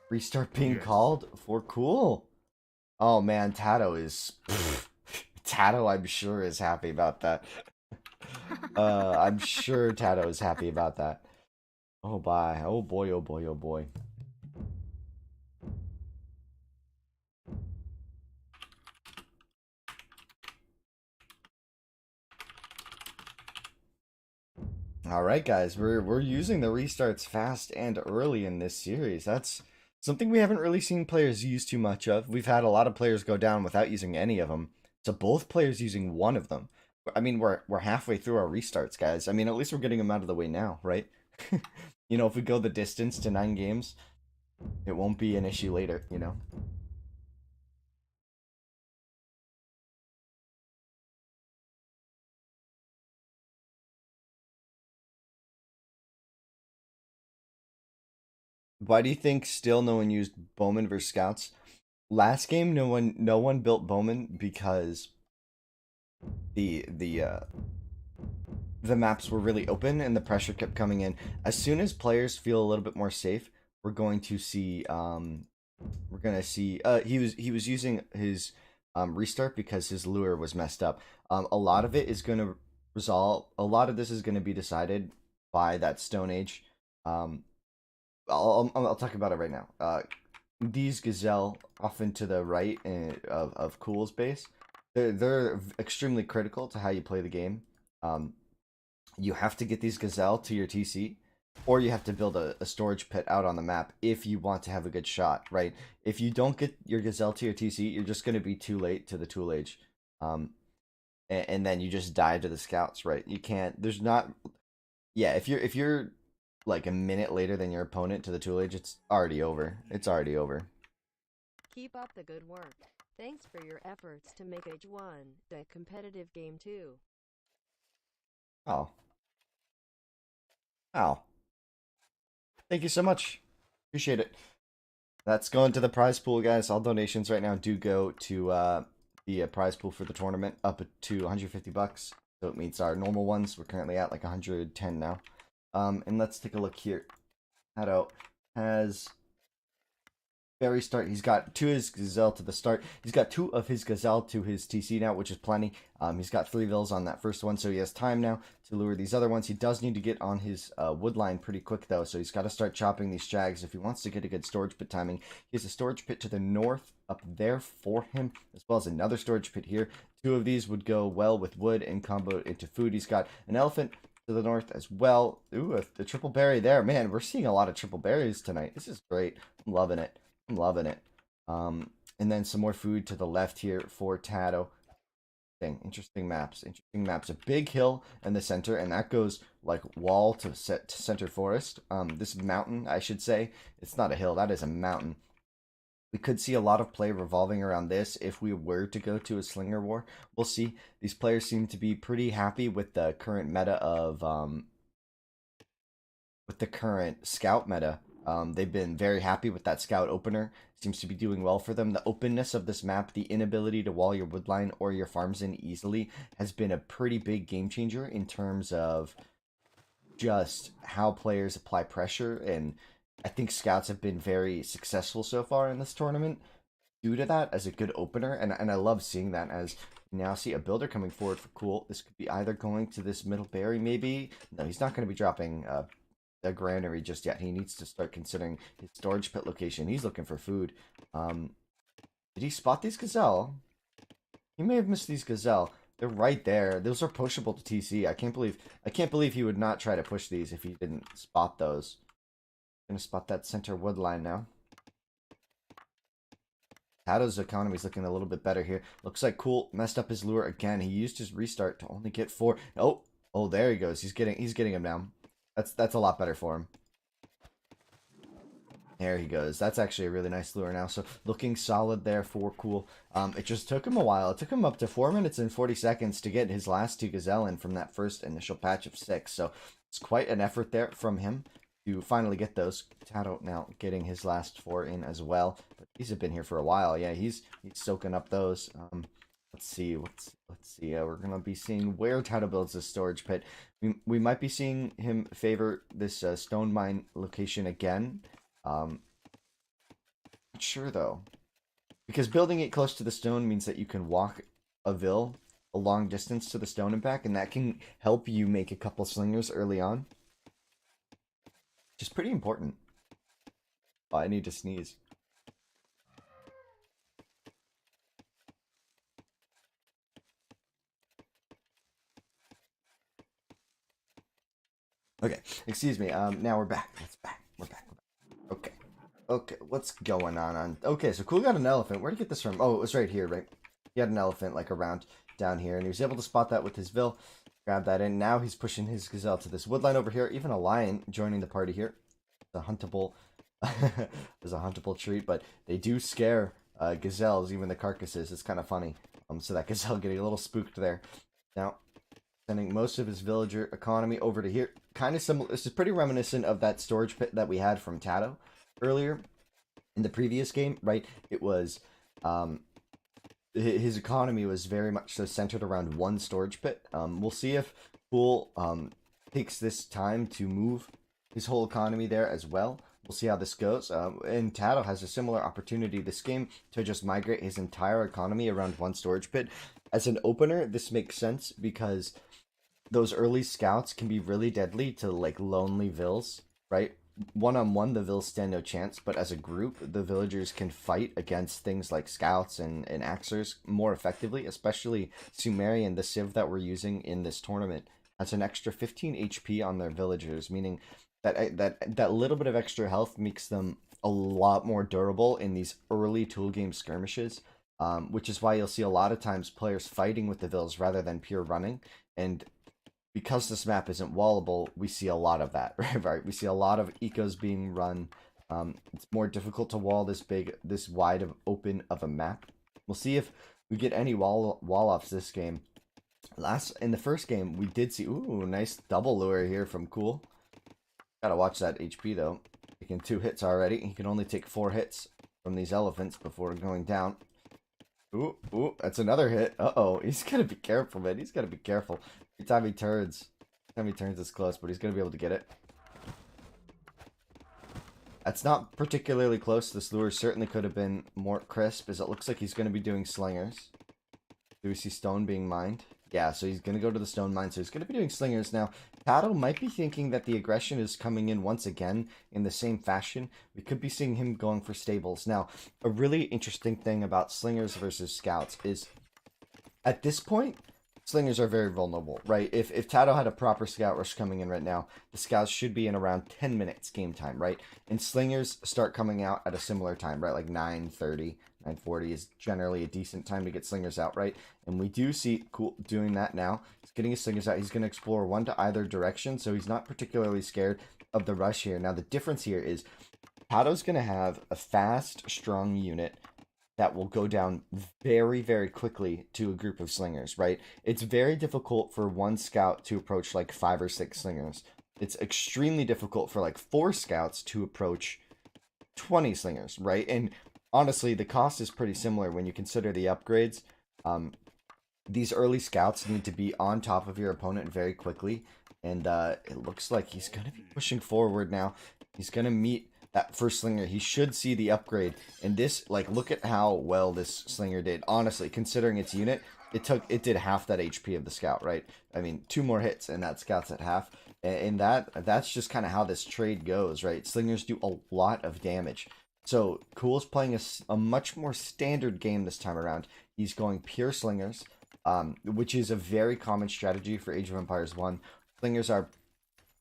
Restart being called for Cool. Oh man, TaToH is TaToH. I'm sure is happy about that. I'm sure TaToH is happy about that. Oh bye. Oh boy. Oh boy. Oh boy. All right, guys, we're using the restarts fast and early in this series. That's something we haven't really seen players use too much of. We've had a lot of players go down without using any of them. So both players using one of them. I mean, we're halfway through our restarts, guys. I mean, at least we're getting them out of the way now, right? If we go the distance to 9 games, it won't be an issue later. Why do you think still no one used Bowman versus Scouts? last game, no one built Bowman because the the maps were really open and the pressure kept coming in. As soon as players feel a little bit more safe, we're going to see we're gonna see he was using his restart because his lure was messed up. A lot of it is gonna resolve. A lot of this is gonna be decided by that Stone Age. Um, I'll talk about it right now. These gazelle often to the right of Cool's base. They're extremely critical to how you play the game. Um, you have to get these gazelle to your TC, or you have to build a storage pit out on the map if you want to have a good shot, right? If you don't get your gazelle to your TC, you're just going to be too late to the tool age, and then you just die to the scouts, right? You can't. There's not. Yeah, if you're like a minute later than your opponent to the tool age, it's already over. It's already over. Keep up the good work. Thanks for your efforts to make Age 1 a competitive game too. Oh, oh, thank you so much. Appreciate it. That's going to the prize pool, guys. All donations right now do go to the prize pool for the tournament, up to 150 bucks. So it meets our normal ones. We're currently at like 110 now. And let's take a look here. TaToH has very start. He's got two of his gazelle to the start. He's got two of his gazelle to his TC now, which is plenty. He's got 3 vills on that first one, so he has time now to lure these other ones. He does need to get on his wood line pretty quick though, so he's got to start chopping these jags if he wants to get a good storage pit timing. He has a storage pit to the north up there for him, as well as another storage pit here. 2 of these would go well with wood and combo into food. He's got an elephant to the north as well. Ooh, the triple berry there. Man, we're seeing a lot of triple berries tonight. This is great. I'm loving it. I'm loving it. And then some more food to the left here for TaToH. Interesting maps. Interesting maps. A big hill in the center, and that goes like wall to center forest. This mountain, I should say, it's not a hill. That is a mountain. We could see a lot of play revolving around this if we were to go to a slinger war. We'll see. These players seem to be pretty happy with the current meta of with the current scout meta. They've been very happy with that scout opener. Seems to be doing well for them. The openness of this map, the inability to wall your woodline or your farms in easily, has been a pretty big game changer in terms of just how players apply pressure. And I think scouts have been very successful so far in this tournament due to that as a good opener. And I love seeing that as now see a builder coming forward for Cool. This could be either going to this middle berry maybe. No, he's not going to be dropping a granary just yet. He needs to start considering his storage pit location. He's looking for food. Did he spot these gazelle? He may have missed these gazelle. They're right there. Those are pushable to TC. I can't believe he would not try to push these if he didn't spot those. Gonna spot that center wood line now. TaToH's economy is looking a little bit better here. Looks like Cool messed up his lure again. He used his restart to only get 4. Oh, there he goes. He's getting him down. That's a lot better for him. There he goes. That's actually a really nice lure now. So looking solid there for Cool. It just took him a while. It took him up to 4 minutes and 40 seconds to get his last 2 gazelle in from that first initial patch of 6. So it's quite an effort there from him to finally get those. TaToH now getting his last 4 in as well. But these have been here for a while. Yeah, he's soaking up those. Let's see. Let's see. We're gonna be seeing where TaToH builds this storage pit. We might be seeing him favor this stone mine location again. Not sure though, because building it close to the stone means that you can walk a vill a long distance to the stone and back, and that can help you make a couple slingers early on, which is pretty important. Oh, I need to sneeze. Okay, excuse me. Now we're back. We're back. Okay. Okay, what's going on? Okay, so Cool got an elephant. Where'd he get this from? Oh, it was right here, right? He had an elephant, like, around down here, and he was able to spot that with his Vill. Grab that in. Now he's pushing his gazelle to this woodline over here. Even a lion joining the party here. It's a huntable... It's a huntable treat, but they do scare gazelles, even the carcasses. It's kind of funny. So that gazelle getting a little spooked there. Now, sending most of his villager economy over to here. Kind of similar. This is pretty reminiscent of that storage pit that we had from TaToH earlier in the previous game, right? It was His economy was very much so centered around one storage pit. We'll see if Pool takes this time to move his whole economy there as well. We'll see how this goes. And TaToH has a similar opportunity this game to just migrate his entire economy around one storage pit. As an opener, this makes sense because those early scouts can be really deadly to like lonely vills, right? One on one, the vills stand no chance, but as a group, the villagers can fight against things like scouts and axers more effectively, especially Sumerian, the civ that we're using in this tournament, has an extra 15 HP on their villagers, meaning that little bit of extra health makes them a lot more durable in these early tool game skirmishes, which is why you'll see a lot of times players fighting with the vills rather than pure running. And because this map isn't wallable, we see a lot of that, right? We see a lot of ecos being run. It's more difficult to wall this wide of open of a map. We'll see if we get any wall offs this game. In the first game, we did see nice double lure here from Cool. Gotta watch that HP though. Taking 2 hits already. He can only take 4 hits from these elephants before going down. Ooh, that's another hit. Uh-oh, he's gotta be careful, man. He's gotta be careful. Every time he turns it's close, but he's gonna be able to get it. That's not particularly close. This lure certainly could have been more crisp, as it looks like he's gonna be doing slingers. Do we see stone being mined? Yeah, so he's gonna go to the stone mine, so he's gonna be doing slingers now. TaToH might be thinking that the aggression is coming in once again in the same fashion. We could be seeing him going for stables. Now, a really interesting thing about slingers versus scouts is, at this point, slingers are very vulnerable, right? If TaToH had a proper scout rush coming in right now, the scouts should be in around 10 minutes game time, right? And slingers start coming out at a similar time, right? Like 9:30, 9:40 is generally a decent time to get slingers out, right? And we do see Cool doing that now. He's getting his slingers out. He's going to explore one to either direction, so he's not particularly scared of the rush here. Now, the difference here is TaToH's going to have a fast, strong unit that will go down very, very quickly to a group of slingers, right? It's very difficult for one scout to approach like 5 or 6 slingers. It's extremely difficult for like 4 scouts to approach 20 slingers, right? And honestly, the cost is pretty similar when you consider the upgrades. These early scouts need to be on top of your opponent very quickly, and it looks like he's going to be pushing forward now. He's going to meet that first slinger. He should see the upgrade, and this, like, look at how well this slinger did. Honestly, considering its unit, it did half that HP of the scout, right? I mean, 2 more hits and that scout's at half, and that's just kind of how this trade goes, right? Slingers do a lot of damage. So Cool's playing a much more standard game this time around. He's going pure slingers, which is a very common strategy for Age of Empires 1. Slingers are,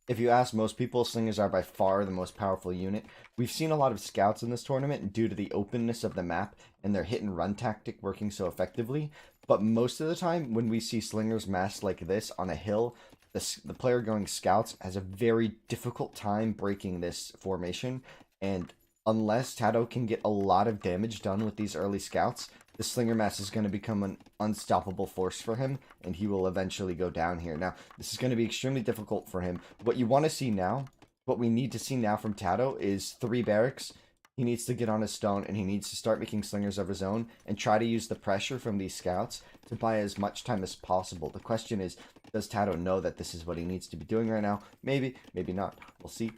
if you ask most people, slingers are by far the most powerful unit. We've seen a lot of scouts in this tournament due to the openness of the map and their hit and run tactic working so effectively. But most of the time, when we see slingers massed like this on a hill, the player going scouts has a very difficult time breaking this formation. And unless TaToH can get a lot of damage done with these early scouts, the slinger mass is going to become an unstoppable force for him, and he will eventually go down here. Now, this is going to be extremely difficult for him. What you want to see now, what we need to see now from TaToH is 3 barracks. He needs to get on his stone, and he needs to start making slingers of his own and try to use the pressure from these scouts to buy as much time as possible. The question is, does TaToH know that this is what he needs to be doing right now? Maybe, maybe not. We'll see.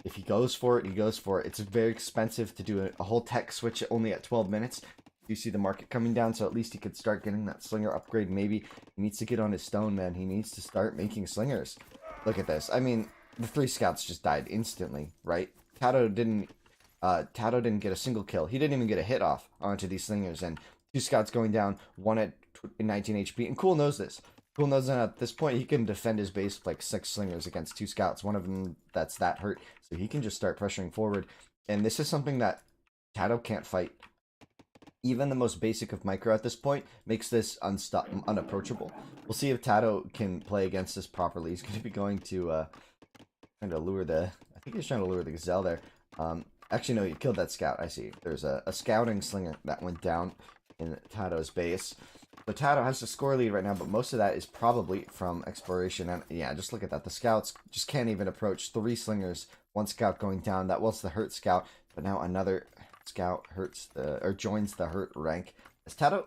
If he goes for it, he goes for it. It's very expensive to do a whole tech switch only at 12 minutes. You see the market coming down, so at least he could start getting that slinger upgrade. Maybe he needs to get on his stone, man. He needs to start making slingers. Look at this. I mean, the 3 scouts just died instantly, right? TaToH didn't get a single kill. He didn't even get a hit off onto these slingers, and 2 scouts going down, 1 at 19 HP. And Cool knows this. Cool knows that at this point he can defend his base with like 6 slingers against 2 scouts. One of them that's that hurt, so he can just start pressuring forward. And this is something that TaToH can't fight. Even the most basic of micro at this point makes this unapproachable. We'll see if TaToH can play against this properly. He's going to be going to trying to lure the. I think he's trying to lure the gazelle there. Actually, no, he killed that scout. I see. There's a scouting slinger that went down in TaToH's base. So TaToH has the score lead right now, but most of that is probably from exploration. And yeah, just look at that. The scouts just can't even approach. 3 slingers, 1 scout going down. That was the hurt scout, but now another scout joins the hurt rank. As TaToH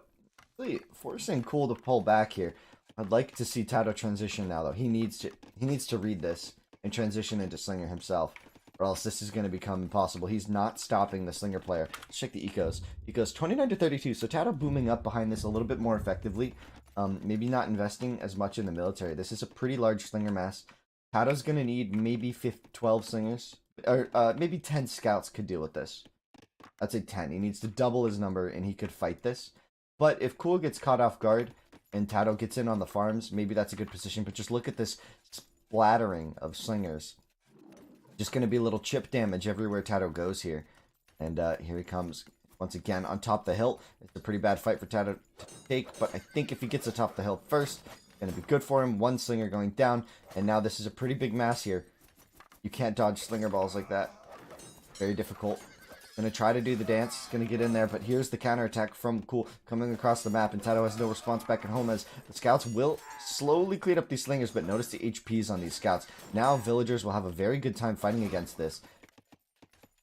really forcing Cool to pull back here. I'd like to see TaToH transition now, though. He needs to read this and transition into Slinger himself, or else this is going to become impossible. He's not stopping the Slinger player. Let's check the ecos. Ecos 29 to 32, so TaToH booming up behind this a little bit more effectively. Maybe not investing as much in the military. This is a pretty large Slinger mass. TaToH's going to need maybe 12 Slingers, or maybe 10 scouts could deal with this. I'd say 10. He needs to double his number, and he could fight this. But if Cool gets caught off guard, and TaToH gets in on the farms, maybe that's a good position. But just look at this splattering of Slingers. Just going to be a little chip damage everywhere TaToH goes here. And here he comes once again on top of the hill. It's a pretty bad fight for TaToH to take, but I think if he gets atop the hill first, it's going to be good for him. One Slinger going down, and now this is a pretty big mass here. You can't dodge Slinger balls like that. Very difficult. Gonna try to do the dance. He's gonna get in there, but here's the counterattack from Cool coming across the map, and TaToH has no response back at home as the scouts will slowly clean up these Slingers, but notice the HPs on these scouts. Now villagers will have a very good time fighting against this.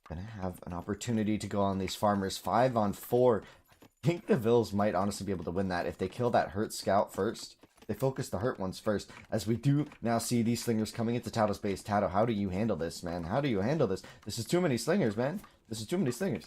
Gonna have an opportunity to go on these farmers. 5 on 4. I think the Vills might honestly be able to win that if they kill that hurt scout first. They focus the hurt ones first, as we do now see these Slingers coming into TaToH's base. TaToH, how do you handle this, man? How do you handle this? This is too many Slingers, man. This is too many Slingers.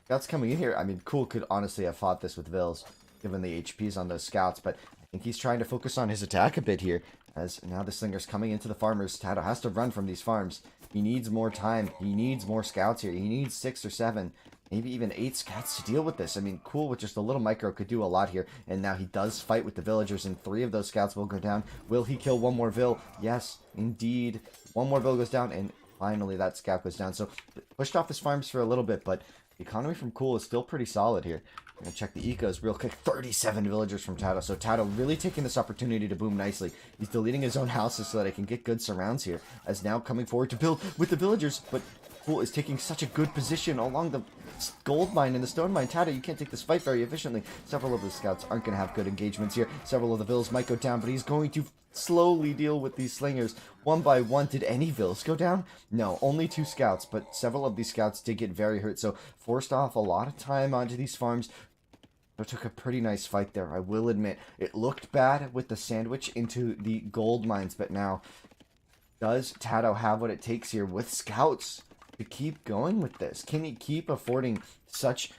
Scouts coming in here. I mean, Cool could honestly have fought this with Vills, given the HPs on those scouts, but I think he's trying to focus on his attack a bit here, as now the Slingers coming into the farmers. TaToH has to run from these farms. He needs more time. He needs more scouts here. He needs 6 or 7, maybe even 8 scouts to deal with this. I mean, Cool with just a little micro could do a lot here, and now he does fight with the villagers, and 3 of those scouts will go down. Will he kill one more Vill? Yes, indeed. One more Vill goes down, and finally that scout goes down. So pushed off his farms for a little bit, but the economy from Cool is still pretty solid here. I'm gonna check the ecos real quick. 37 villagers from TaToH. So TaToH really taking this opportunity to boom nicely. He's deleting his own houses so that he can get good surrounds here, as now coming forward to build with the villagers. But Cool is taking such a good position along the gold mine and the stone mine. TaToH, you can't take this fight very efficiently. Several of the scouts aren't going to have good engagements here. Several of the Vills might go down, but he's going to slowly deal with these Slingers one by one. Did any Vills go down? No, only 2 scouts, but several of these scouts did get very hurt, so forced off a lot of time onto these farms. It took a pretty nice fight there, I will admit. It looked bad with the sandwich into the gold mines, but now, does TaToH have what it takes here with scouts to keep going with this? Can he keep affording such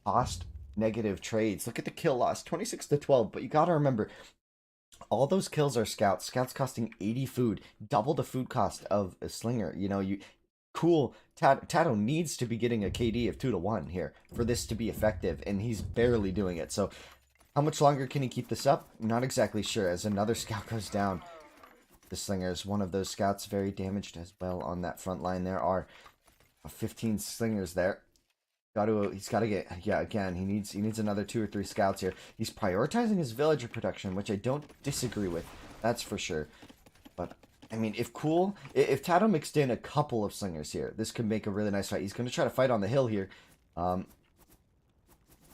cost negative trades? Look at the kill loss, 26 to 12, but you gotta remember, all those kills are scouts. Scouts costing 80 food, double the food cost of a Slinger. You know, Cool. TaToH needs to be getting a KD of 2 to 1 here for this to be effective, and he's barely doing it. So, how much longer can he keep this up? Not exactly sure, as another scout goes down. The Slinger is one of those scouts, very damaged as well on that front line. There are 15 Slingers there. He's got to get, yeah, again, he needs another 2 or 3 scouts here. He's prioritizing his villager production, which I don't disagree with, that's for sure. But I mean, if TaToH mixed in a couple of Slingers here, this could make a really nice fight. He's going to try to fight on the hill here.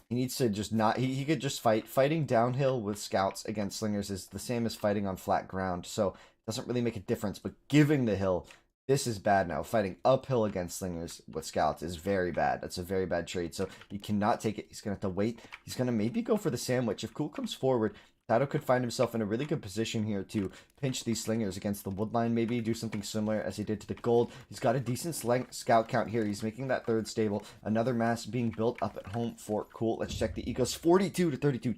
He needs to just not, he could just fight. Fighting downhill with scouts against Slingers is the same as fighting on flat ground, so it doesn't really make a difference. But giving the hill, this is bad now. Fighting uphill against Slingers with scouts is very bad. That's a very bad trade, so he cannot take it. He's going to have to wait. He's going to maybe go for the sandwich. If Cool comes forward, TaToH could find himself in a really good position here to pinch these Slingers against the woodline, maybe do something similar as he did to the gold. He's got a decent scout count here. He's making that 3rd stable. Another mass being built up at home for Cool. Let's check the ecos. 42 to 32.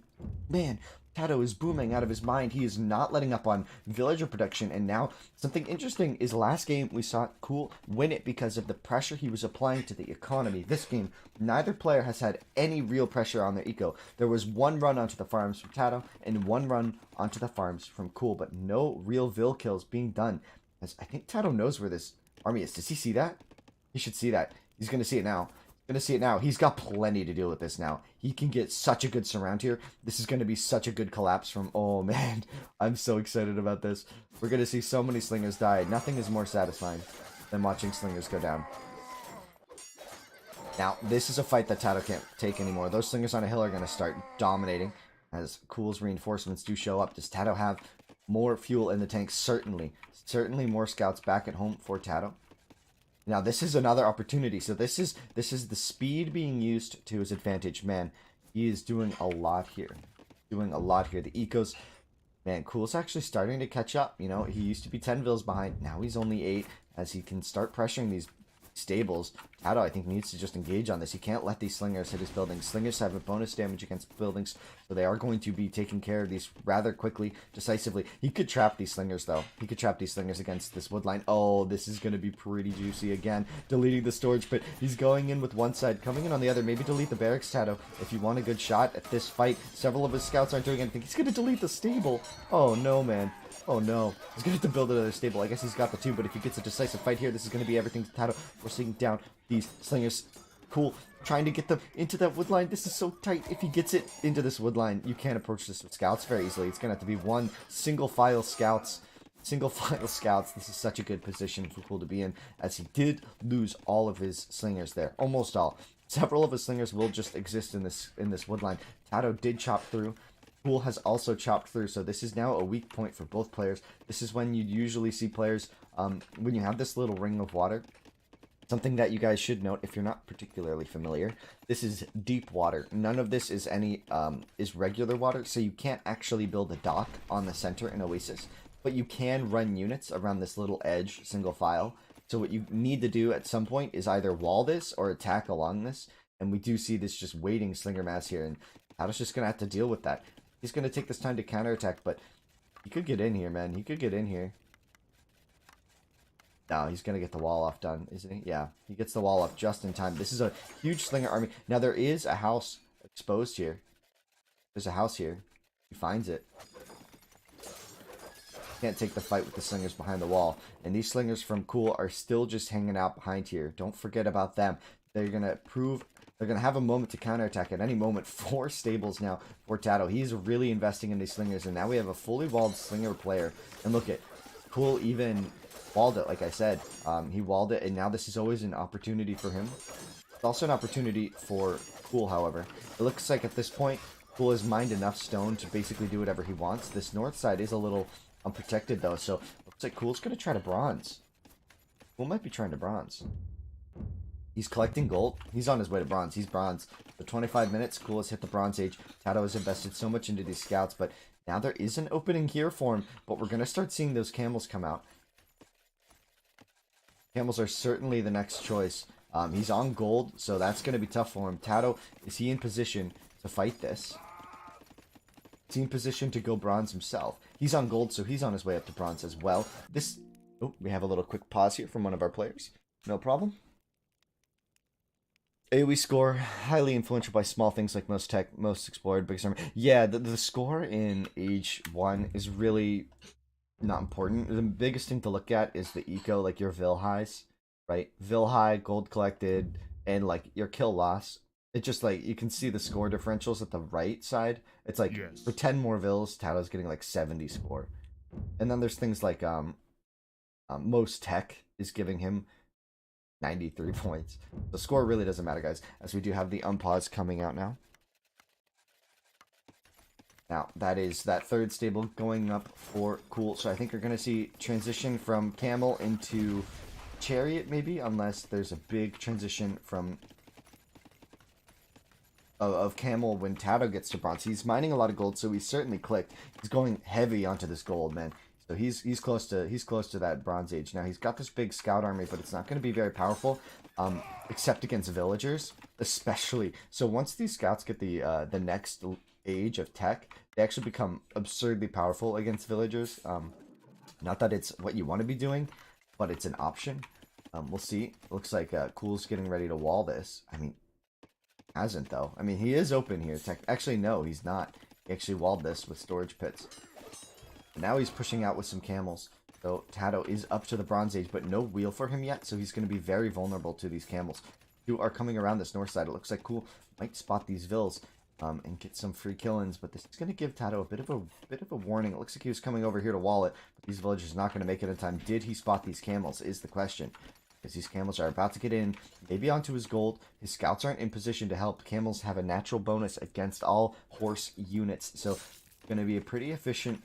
Man, TaToH is booming out of his mind. He is not letting up on villager production, and now something interesting is last game we saw Cool win it because of the pressure he was applying to the economy. This game, neither player has had any real pressure on their eco. There was 1 run onto the farms from TaToH and 1 run onto the farms from Cool, but no real Vill kills being done, as I think TaToH knows where this army is. Does he see that? He should see that. He's going to see it now. Gonna see it now. He's got plenty to deal with this now. He can get such a good surround here. This is gonna be such a good collapse from, oh man, I'm so excited about this. We're gonna see so many Slingers die. Nothing is more satisfying than watching Slingers go down. Now, this is a fight that TaToH can't take anymore. Those Slingers on a hill are gonna start dominating as Cool's reinforcements do show up. Does TaToH have more fuel in the tank? Certainly. Certainly more scouts back at home for TaToH. Now this is another opportunity. So this is the speed being used to his advantage. Man, he is doing a lot here. Doing a lot here. The ecos, man, Cool's actually starting to catch up. You know, he used to be 10 vills behind. Now he's only 8 as he can start pressuring these stables. TaToH, I think, needs to just engage on this. He can't let these slingers hit his buildings. Slingers have a bonus damage against buildings, so they are going to be taking care of these rather quickly, decisively. He could trap these slingers, though. He could trap these slingers against this wood line. Oh, this is going to be pretty juicy again. Deleting the storage pit. He's going in with one side, coming in on the other. Maybe delete the barracks, TaToH, if you want a good shot at this fight. Several of his scouts aren't doing anything. He's going to delete the stable. Oh, no, man. Oh no, he's going to have to build another stable. I guess he's got the 2, but if he gets a decisive fight here, this is going to be everything to TaToH. We're seeing down these slingers. Cool. Trying to get them into that wood line. This is so tight. If he gets it into this wood line, you can't approach this with scouts very easily. It's going to have to be one single file scouts. Single file scouts. This is such a good position for Cool to be in, as he did lose all of his slingers there. Almost all. Several of his slingers will just exist in this wood line. TaToH did chop through. Cool has also chopped through, so this is now a weak point for both players. This is when you usually see players, when you have this little ring of water. Something that you guys should note, if you're not particularly familiar, this is deep water. None of this is is regular water, so you can't actually build a dock on the center in Oasis. But you can run units around this little edge, single file. So what you need to do at some point is either wall this or attack along this. And we do see this just waiting slinger mass here, and TaToH's just going to have to deal with that. He's going to take this time to counterattack, but he could get in here, man. He could get in here. No, he's going to get the wall off done, isn't he? Yeah, he gets the wall off just in time. This is a huge slinger army. Now, there is a house exposed here. There's a house here. He finds it. Can't take the fight with the slingers behind the wall. And these slingers from Cool are still just hanging out behind here. Don't forget about them. They're going to prove... They're going to have a moment to counterattack at any moment. 4 stables now for TaToH. He's really investing in these slingers, and now we have a fully walled slinger player. And look at Cool even walled it, like I said. He walled it, and now this is always an opportunity for him. It's also an opportunity for Cool, however. It looks like at this point, Cool has mined enough stone to basically do whatever he wants. This north side is a little unprotected, though, so looks like Cool's going to try to bronze. Cool might be trying to bronze. He's collecting gold. He's on his way to bronze. He's bronze. For 25 minutes, Cool has hit the bronze age. TaToH has invested so much into these scouts, but now there is an opening here for him, but we're going to start seeing those camels come out. Camels are certainly the next choice. He's on gold, so that's going to be tough for him. TaToH, is he in position to fight this? Is he in position to go bronze himself? He's on gold, so he's on his way up to bronze as well. Oh, we have a little quick pause here from one of our players. No problem. AoE score, highly influential by small things like most tech, most explored, biggest armor. Yeah, the score in Age 1 is really not important. The biggest thing to look at is the eco, like your Vil highs, right? Vil high, gold collected, and like your kill loss. It just like, you can see the score differentials at the right side. It's like, Yes. for 10 more Vils, TaToH's getting like 70 score. And then there's things like, most tech is giving him 93 points. The score really doesn't matter, guys, as we do have the unpause coming out now. Now, that is that third stable going up for Cool. So I think you're going to see transition from Camel into Chariot, maybe, unless there's a big transition from of Camel when TaToH gets to bronze. He's mining a lot of gold, so he's certainly clicked. He's going heavy onto this gold, man. So he's close to that bronze age. Now he's got this big scout army, but it's not going to be very powerful, except against villagers, especially. So once these scouts get the next age of tech, they actually become absurdly powerful against villagers. Not that it's what you want to be doing, but it's an option. We'll see. Looks like Cool's getting ready to wall this. I mean, hasn't though. I mean, he is open here. Actually, no, he's not. He actually walled this with storage pits. Now he's pushing out with some camels. So TaToH is up to the bronze age, but no wheel for him yet, so he's going to be very vulnerable to these camels who are coming around this north side. It looks like Cool might spot these Vils and get some free kill-ins, but this is going to give TaToH a bit of a warning. It looks like he was coming over here to wall it, but these villagers are not going to make it in time. Did he spot these camels is the question, because these camels are about to get in, maybe onto his gold. His scouts aren't in position to help. Camels have a natural bonus against all horse units, so it's going to be a pretty efficient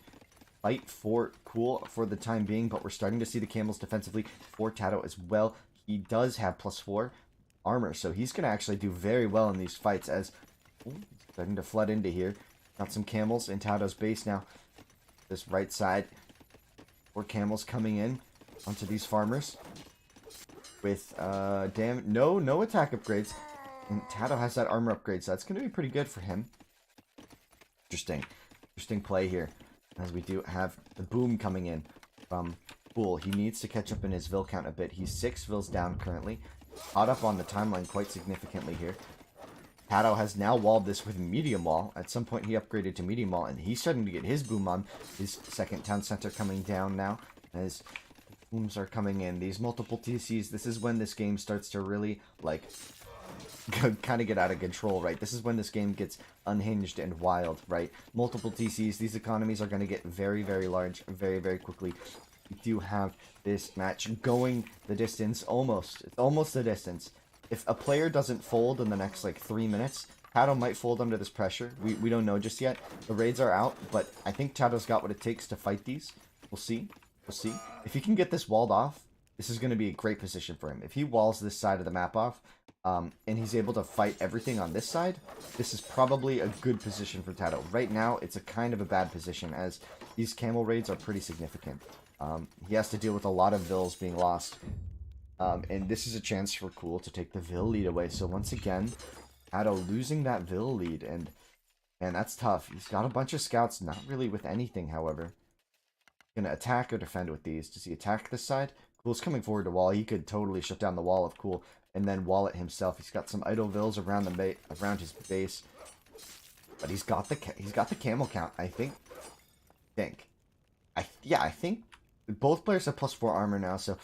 fight for Cool for the time being, but we're starting to see the camels defensively for TaToH as well. he does have +4 armor, so he's going to actually do very well in these fights as... Ooh, starting to flood into here. Got some camels in TaToH's base now. This right side. 4 camels coming in onto these farmers. With, no attack upgrades. And TaToH has that armor upgrade, so that's going to be pretty good for him. Interesting play here. As we do have the boom coming in from Cool. He needs to catch up in his Vil count a bit. He's 6 Vils down currently. Caught up on the timeline quite significantly here. TaToH has now walled this with medium wall. At some point he upgraded to medium wall, and he's starting to get his boom on. His second town center coming down now as booms are coming in. These multiple TCs, this is when this game starts to really, like, kind of get out of control, right? This is when this game gets unhinged and wild, right? Multiple TCs, these economies are going to get very, very large very, very quickly. We do have this match going the distance, almost. It's almost the distance. If a player doesn't fold in the next, like, 3 minutes, TaToH might fold under this pressure. We don't know just yet. The raids are out, but I think TaToH's got what it takes to fight these. We'll see. We'll see. If he can get this walled off, this is going to be a great position for him. If he walls this side of the map off, and he's able to fight everything on this side, this is probably a good position for TaToH. Right now, it's a kind of a bad position, as these camel raids are pretty significant. He has to deal with a lot of Vils being lost. And this is a chance for Cool to take the Vil lead away. So once again, TaToH losing that Vil lead, and that's tough. He's got a bunch of scouts, not really with anything, however. Gonna attack or defend with these. Does he attack this side? Cool's coming forward to wall. He could totally shut down the wall of Cool and then wall it himself. He's got some idle Vils around around his base, but he's got the camel count. I think both players have +4 armor now, so I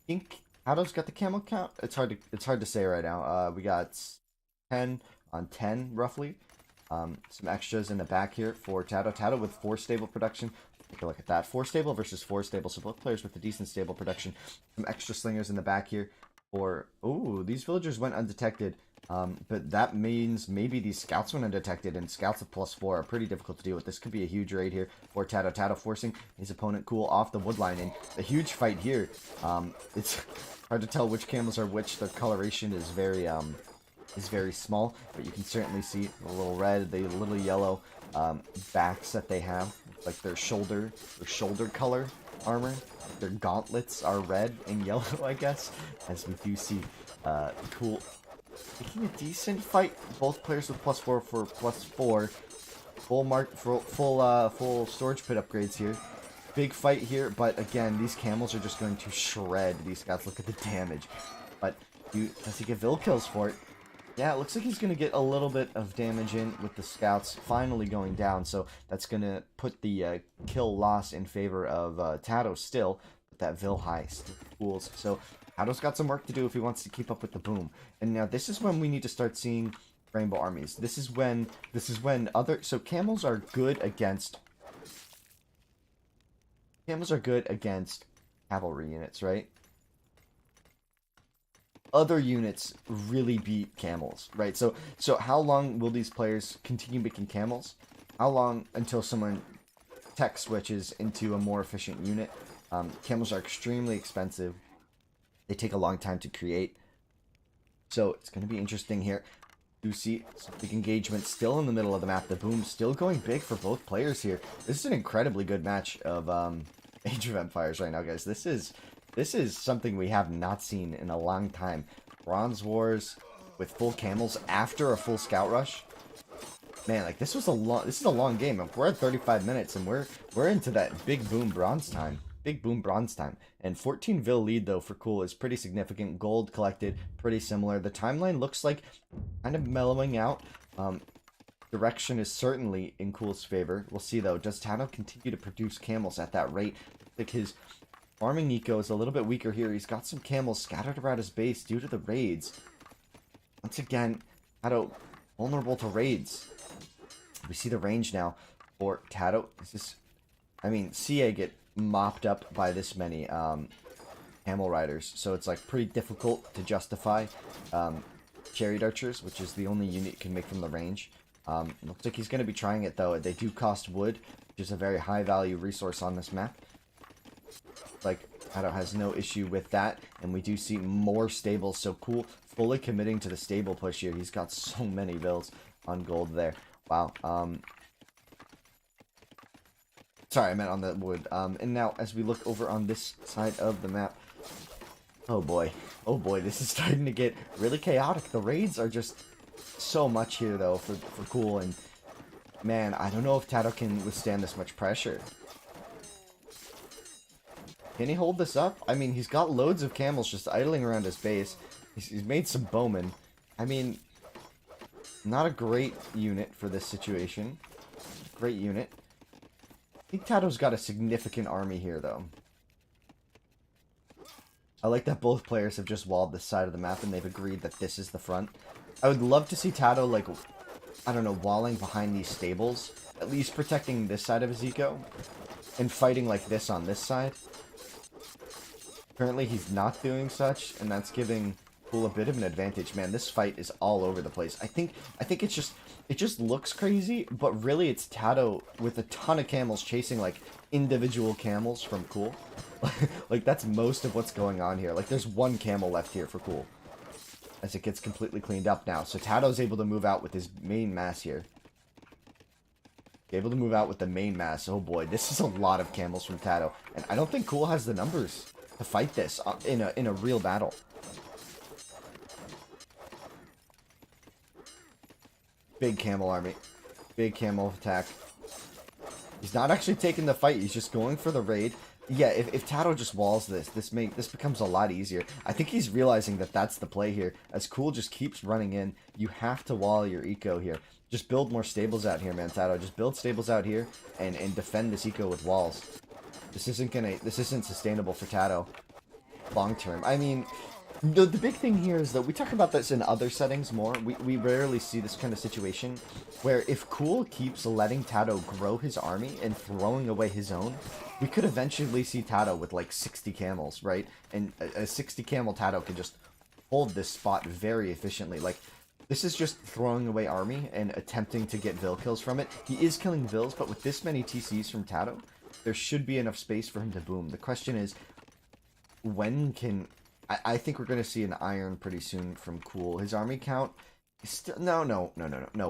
think TaToH's got the camel count. It's hard to say right now. We got 10 on 10 roughly. Some extras in the back here for TaToH. TaToH with 4 stable production. Take a look at that. 4 stable versus 4 stable. So both players with a decent stable production. Some extra slingers in the back here. Ooh, these villagers went undetected. But that means maybe these scouts went undetected, and scouts with +4 are pretty difficult to deal with. This could be a huge raid here for TaToH. TaToH forcing his opponent Cool off the wood line, and a huge fight here. It's hard to tell which camels are which. Their coloration is very small, but you can certainly see the little red, the little yellow backs that they have, like their shoulder color armor. Their gauntlets are red and yellow, I guess, as we do see Cool making a decent fight. Both players with +4 for +4. Full storage pit upgrades here. Big fight here, but again, these camels are just going to shred these guys. Look at the damage. But does he get Vil kills for it? Yeah, it looks like he's going to get a little bit of damage in with the scouts finally going down, so that's going to put the kill loss in favor of TaToH still, with that Vil high pools. So TaToH's got some work to do if he wants to keep up with the boom. And now this is when we need to start seeing rainbow armies. This is when so camels are good against cavalry units, right? Other units really beat camels, right? So how long will these players continue making camels? How long until someone tech switches into a more efficient unit? Camels are extremely expensive. They take a long time to create. So it's going to be interesting here. You see some big engagement still in the middle of the map. The boom still going big for both players here. This is an incredibly good match of Age of Empires right now, guys. This is something we have not seen in a long time. Bronze Wars with full camels after a full scout rush. Man, like this is a long game. We're at 35 minutes and we're into that big boom bronze time. Big boom bronze time. And 14 Vil lead though for Cool is pretty significant. Gold collected, pretty similar. The timeline looks like kind of mellowing out. Direction is certainly in Cool's favor. We'll see though. Does TaToH continue to produce camels at that rate? Like his farming eco is a little bit weaker here. He's got some camels scattered around his base due to the raids. Once again, TaToH vulnerable to raids. We see the range now for TaToH. CA get mopped up by this many camel riders, so it's like pretty difficult to justify chariot archers, which is the only unit you can make from the range. Looks like he's going to be trying it though. They do cost wood, which is a very high value resource on this map. Like TaToH has no issue with that, and we do see more stables. So Cool fully committing to the stable push here. He's got so many bills on gold there. Wow. Sorry, I meant on the wood. And now, as we look over on this side of the map, oh boy, this is starting to get really chaotic. The raids are just so much here, though, for Cool, and man, I don't know if TaToH can withstand this much pressure. Can he hold this up? I mean, he's got loads of camels just idling around his base. He's made some bowmen. I mean, not a great unit for this situation. Great unit. I think TaToH's got a significant army here, though. I like that both players have just walled this side of the map and they've agreed that this is the front. I would love to see TaToH, like, I don't know, walling behind these stables. At least protecting this side of his eco. And fighting like this on this side. Currently, he's not doing such, and that's giving Cool a bit of an advantage. Man, this fight is all over the place. I think it just looks crazy, but really it's TaToH with a ton of camels chasing, like, individual camels from Cool. Like, that's most of what's going on here. Like, there's one camel left here for Cool. As it gets completely cleaned up now. So TaToH's able to move out with his main mass here. Able to move out with the main mass. Oh boy, this is a lot of camels from TaToH. And I don't think Cool has the numbers to fight this in a real battle. Big camel army. Big camel attack. He's not actually taking the fight. He's just going for the raid. Yeah, if TaToH just walls this becomes a lot easier. I think he's realizing that that's the play here. As Cool just keeps running in, you have to wall your eco here. Just build more stables out here, man, TaToH. Just build stables out here and defend this eco with walls. This isn't sustainable for TaToH long term. I mean, the big thing here is that we talk about this in other settings more. We rarely see this kind of situation where if Cool keeps letting TaToH grow his army and throwing away his own, we could eventually see TaToH with like 60 camels, right? And a 60 camel TaToH can just hold this spot very efficiently. Like, this is just throwing away army and attempting to get Vil kills from it. He is killing Vils, but with this many TCs from TaToH, there should be enough space for him to boom. The question is, when can... I think we're going to see an iron pretty soon from Cool. His army count is still... No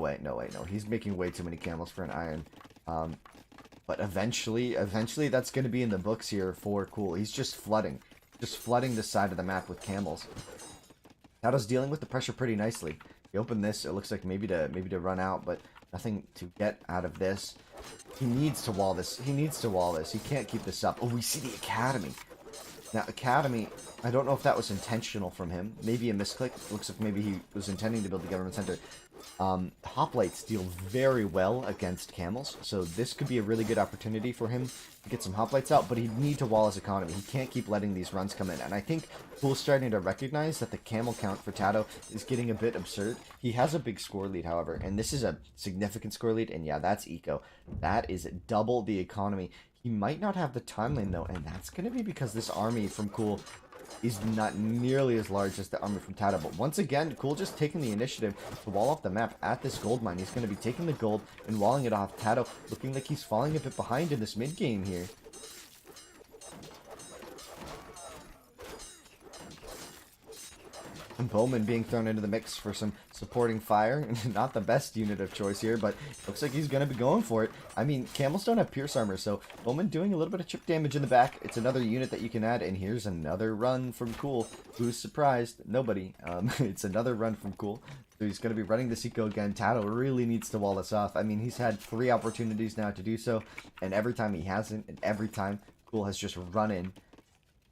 way. He's making way too many camels for an iron. But eventually that's going to be in the books here for Cool. He's just flooding this side of the map with camels. TaToH's dealing with the pressure pretty nicely. He opened this, it looks like maybe to run out, but nothing to get out of this. He needs to wall this. He can't keep this up. Oh, we see the Academy. Now, Academy, I don't know if that was intentional from him. Maybe a misclick. Looks like maybe he was intending to build the government center. Hoplites deal very well against camels, so this could be a really good opportunity for him to get some hoplites out, but he'd need to wall his economy. He can't keep letting these runs come in, and I think Cool's starting to recognize that the camel count for TaToH is getting a bit absurd. He has a big score lead, however, and this is a significant score lead, and yeah, that's eco. That is double the economy. He might not have the timeline, though, and that's going to be because this army from Cool is not nearly as large as the army from TaToH. But once again, Cool just taking the initiative to wall off the map at this gold mine. He's going to be taking the gold and walling it off. TaToH looking like he's falling a bit behind in this mid game here. And Bowman being thrown into the mix for some supporting fire. Not the best unit of choice here, but looks like he's going to be going for it. I mean, camels don't have pierce armor, so Bowman doing a little bit of chip damage in the back. It's another unit that you can add, and here's another run from Cool. Who's surprised? Nobody. It's another run from Cool. So he's going to be running this eco again. TaToH really needs to wall this off. I mean, he's had 3 opportunities now to do so, and every time he hasn't, and every time Cool has just run in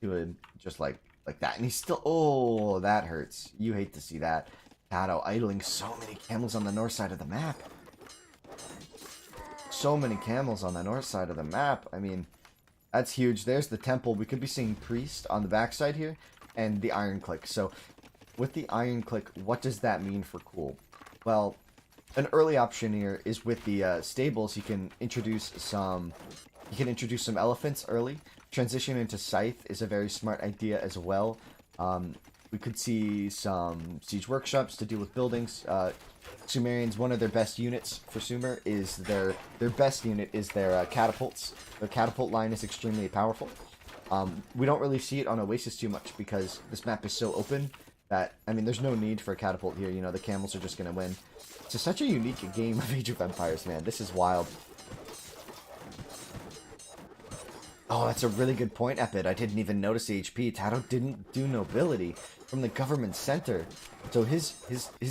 to him, just like that, and he's still... Oh, that hurts. You hate to see that. TaToH idling so many camels on the north side of the map. So many camels on the north side of the map. I mean, that's huge. There's the temple. We could be seeing Priest on the backside here, and the Iron Click. So, with the Iron Click, what does that mean for Cool? Well, an early option here is with the stables. You can introduce some elephants early. Transition into Scythe is a very smart idea as well. We could see some siege workshops to deal with buildings. Sumerians, one of their best units for Sumer is their best unit is their catapults. Their catapult line is extremely powerful. We don't really see it on Oasis too much because this map is so open that, I mean, there's no need for a catapult here. You know, the camels are just going to win. It's such a unique game of Age of Empires, man. This is wild. Oh, that's a really good point, Epid. I didn't even notice the HP. TaToH didn't do nobility from the government center. So his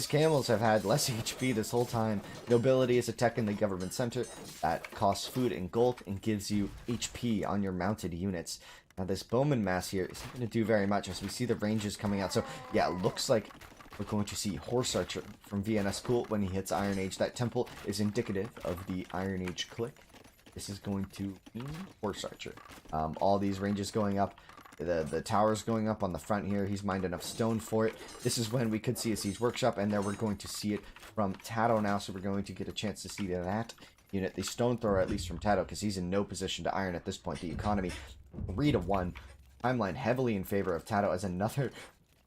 camels have had less HP this whole time. Nobility is a tech in the government center that costs food and gold and gives you HP on your mounted units. Now this bowman mass here isn't going to do very much as we see the ranges coming out. So yeah, it looks like we're going to see Horse Archer from VNS Cool when he hits Iron Age. That temple is indicative of the Iron Age click. This is going to mean Horse Archer. All these ranges going up. The towers going up on the front here. He's mined enough stone for it. This is when we could see a Siege Workshop, and there we're going to see it from TaToH now, so we're going to get a chance to see that unit. The Stone Thrower, at least from TaToH, because he's in no position to iron at this point. The economy, 3-1. Timeline heavily in favor of TaToH as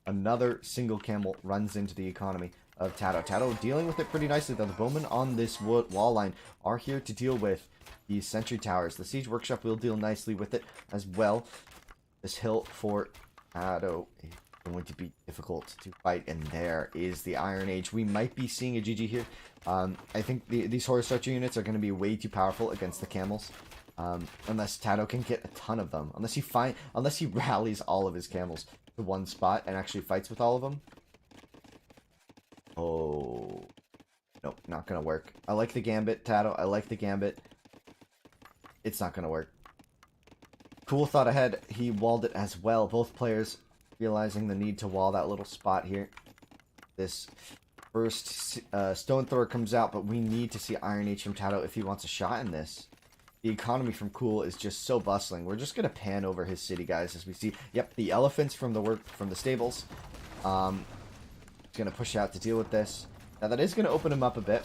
another single camel runs into the economy of TaToH. TaToH dealing with it pretty nicely, though. The bowmen on this wall line are here to deal with the sentry towers. The Siege Workshop will deal nicely with it as well. This hill for TaToH is going to be difficult to fight, and there is the Iron Age. We might be seeing a GG here. I think these Horse Archer units are going to be way too powerful against the camels. Unless TaToH can get a ton of them. Unless he rallies all of his camels to one spot and actually fights with all of them. Oh. Nope, not going to work. I like the gambit, TaToH. I like the gambit. It's not going to work. Cool thought ahead. He walled it as well. Both players realizing the need to wall that little spot here. This first Stone Thrower comes out, but we need to see Iron Age from TaToH if he wants a shot in this. The economy from Cool is just so bustling. We're just going to pan over his city, guys, as we see. Yep, the elephants from the stables. Going to push out to deal with this. Now, that is going to open him up a bit.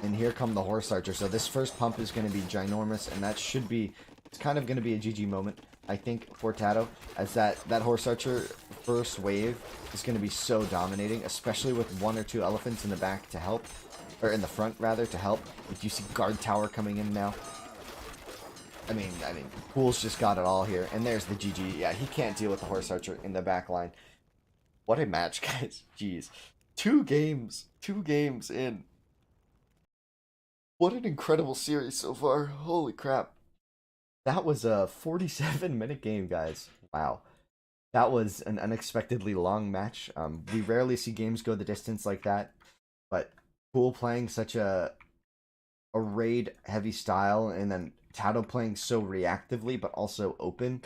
And here come the Horse Archer. So this first pump is going to be ginormous, and that should be... It's kind of going to be a GG moment, I think, for TaToH, as that Horse Archer first wave is going to be so dominating, especially with 1 or 2 elephants in the back to help, or in the front, rather, to help. If you see Guard Tower coming in now. I mean, Cool's just got it all here, and there's the GG. Yeah, he can't deal with the Horse Archer in the back line. What a match, guys. Jeez. 2 games in. What an incredible series so far. Holy crap. That was a 47-minute game, guys. Wow. That was an unexpectedly long match. We rarely see games go the distance like that. But Cool playing such a raid-heavy style, and then TaToH playing so reactively, but also open.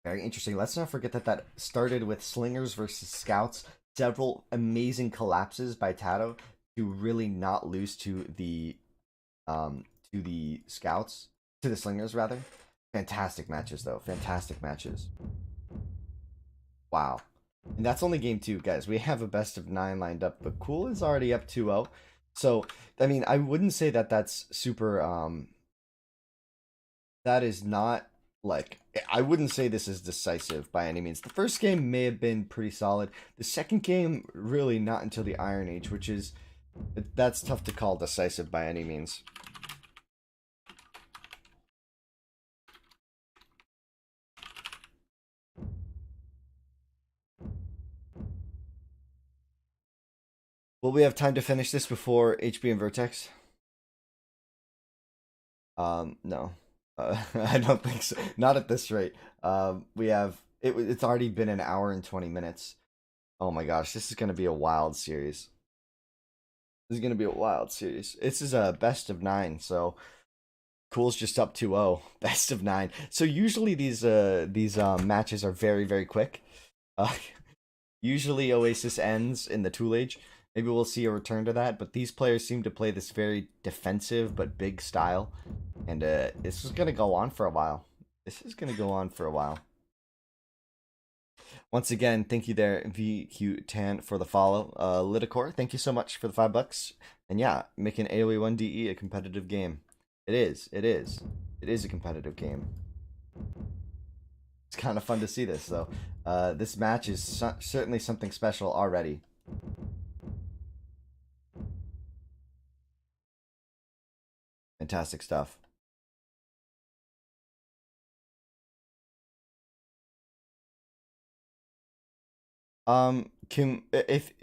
Very interesting. Let's not forget that started with Slingers versus Scouts. Several amazing collapses by TaToH to really not lose to the Scouts. To the Slingers, rather. Fantastic matches, though. Fantastic matches. Wow. And that's only game 2, guys. We have a best of 9 lined up, but Cool is already up 2-0. So, I mean, I wouldn't say that that's super, that is not, like, I wouldn't say this is decisive by any means. The first game may have been pretty solid. The second game, really not until the Iron Age, which is, that's tough to call decisive by any means. Will we have time to finish this before HB and Vertex? No. I don't think so. Not at this rate. We have... It's already been an hour and 20 minutes. Oh my gosh, this is going to be a wild series. This is going to be a wild series. This is a best of 9, so... Cool's just up 2-0. Best of 9. So usually these matches are very, very quick. Usually Oasis ends in the Tool Age. Maybe we'll see a return to that, but these players seem to play this very defensive but big style. And this is going to go on for a while. This is going to go on for a while. Once again, thank you there, VQ10, for the follow. Liticor, thank you so much for the $5. And yeah, making AoE 1DE a competitive game. It is a competitive game. It's kind of fun to see this, though. This match is certainly something special already. Fantastic stuff. Can if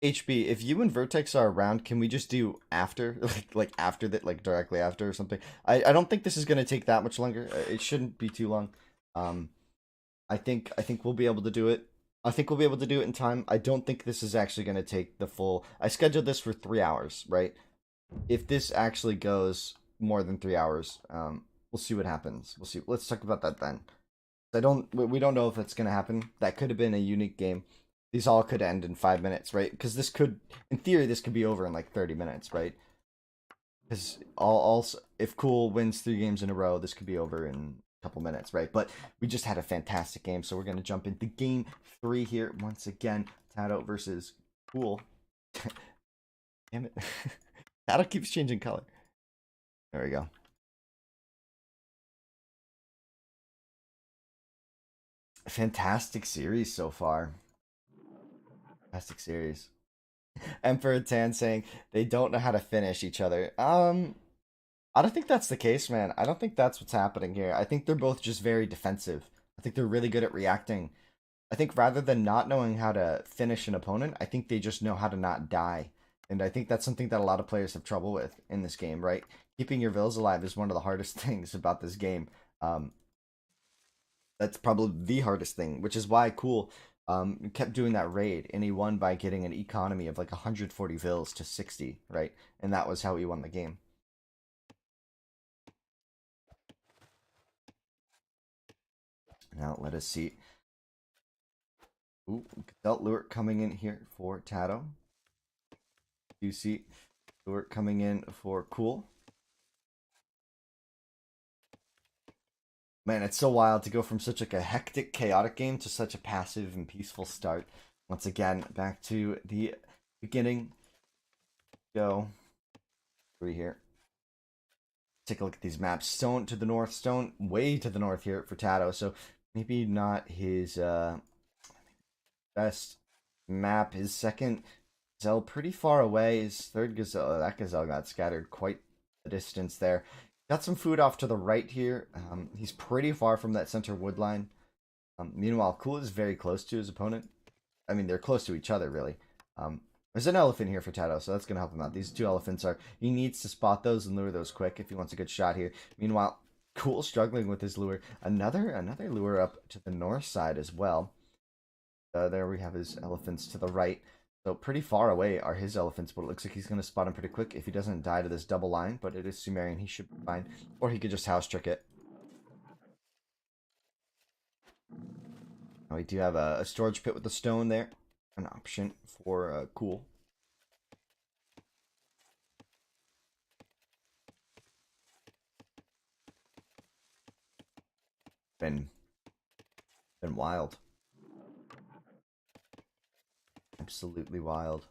HB, if you and Vertex are around, can we just do after, like after that, like directly after or something? I don't think this is gonna take that much longer. It shouldn't be too long. Um, I think we'll be able to do it. I think we'll be able to do it in time. I don't think this is actually gonna take the full. I scheduled this for 3 hours, right? If this actually goes more than 3 hours, we'll see what happens. We'll see. Let's talk about that then. We don't know if it's gonna happen. That could have been a unique game. These all could end in 5 minutes, right? Because this could, in theory, this could be over in like 30 minutes, right? Because if Cool wins 3 games in a row, this could be over in a couple minutes, right? But we just had a fantastic game, so we're gonna jump into game 3 here once again. TaToH versus Cool. Damn it, TaToH keeps changing color. There we go. Fantastic series so far. Fantastic series. Emperor Tan saying they don't know how to finish each other. I don't think that's the case, man. I don't think that's what's happening here. I think they're both just very defensive. I think they're really good at reacting. I think rather than not knowing how to finish an opponent, I think they just know how to not die. And I think that's something that a lot of players have trouble with in this game, right? Keeping your vills alive is one of the hardest things about this game. Um, that's probably the hardest thing, which is why Cool kept doing that raid, and he won by getting an economy of like 140 vills to 60, right? And that was how he won the game. Now let us see. Ooh, Gazelle Lure coming in here for TaToH. You see Lure coming in for Cool. Man, it's so wild to go from such like a hectic, chaotic game to such a passive and peaceful start. Once again, back to the beginning. Go. Three here. Take a look at these maps. Stone to the north, Stone way to the north here for TaToH. So maybe not his best map. His second Gazelle pretty far away. His third Gazelle, that Gazelle got scattered quite the distance there. Got some food off to the right here. He's pretty far from that center wood line. Meanwhile, Cool is very close to his opponent. I mean, they're close to each other, really. There's an elephant here for TaToH, so that's going to help him out. These two elephants are... He needs to spot those and lure those quick if he wants a good shot here. Meanwhile, Cool struggling with his lure. Another lure up to the north side as well. There we have his elephants to the right. So pretty far away are his elephants, but it looks like he's going to spot him pretty quick if he doesn't die to this double line, but it is Sumerian. He should be fine. Or he could just house trick it. We do have a storage pit with a stone there. An option for Cool. Been wild. Absolutely wild.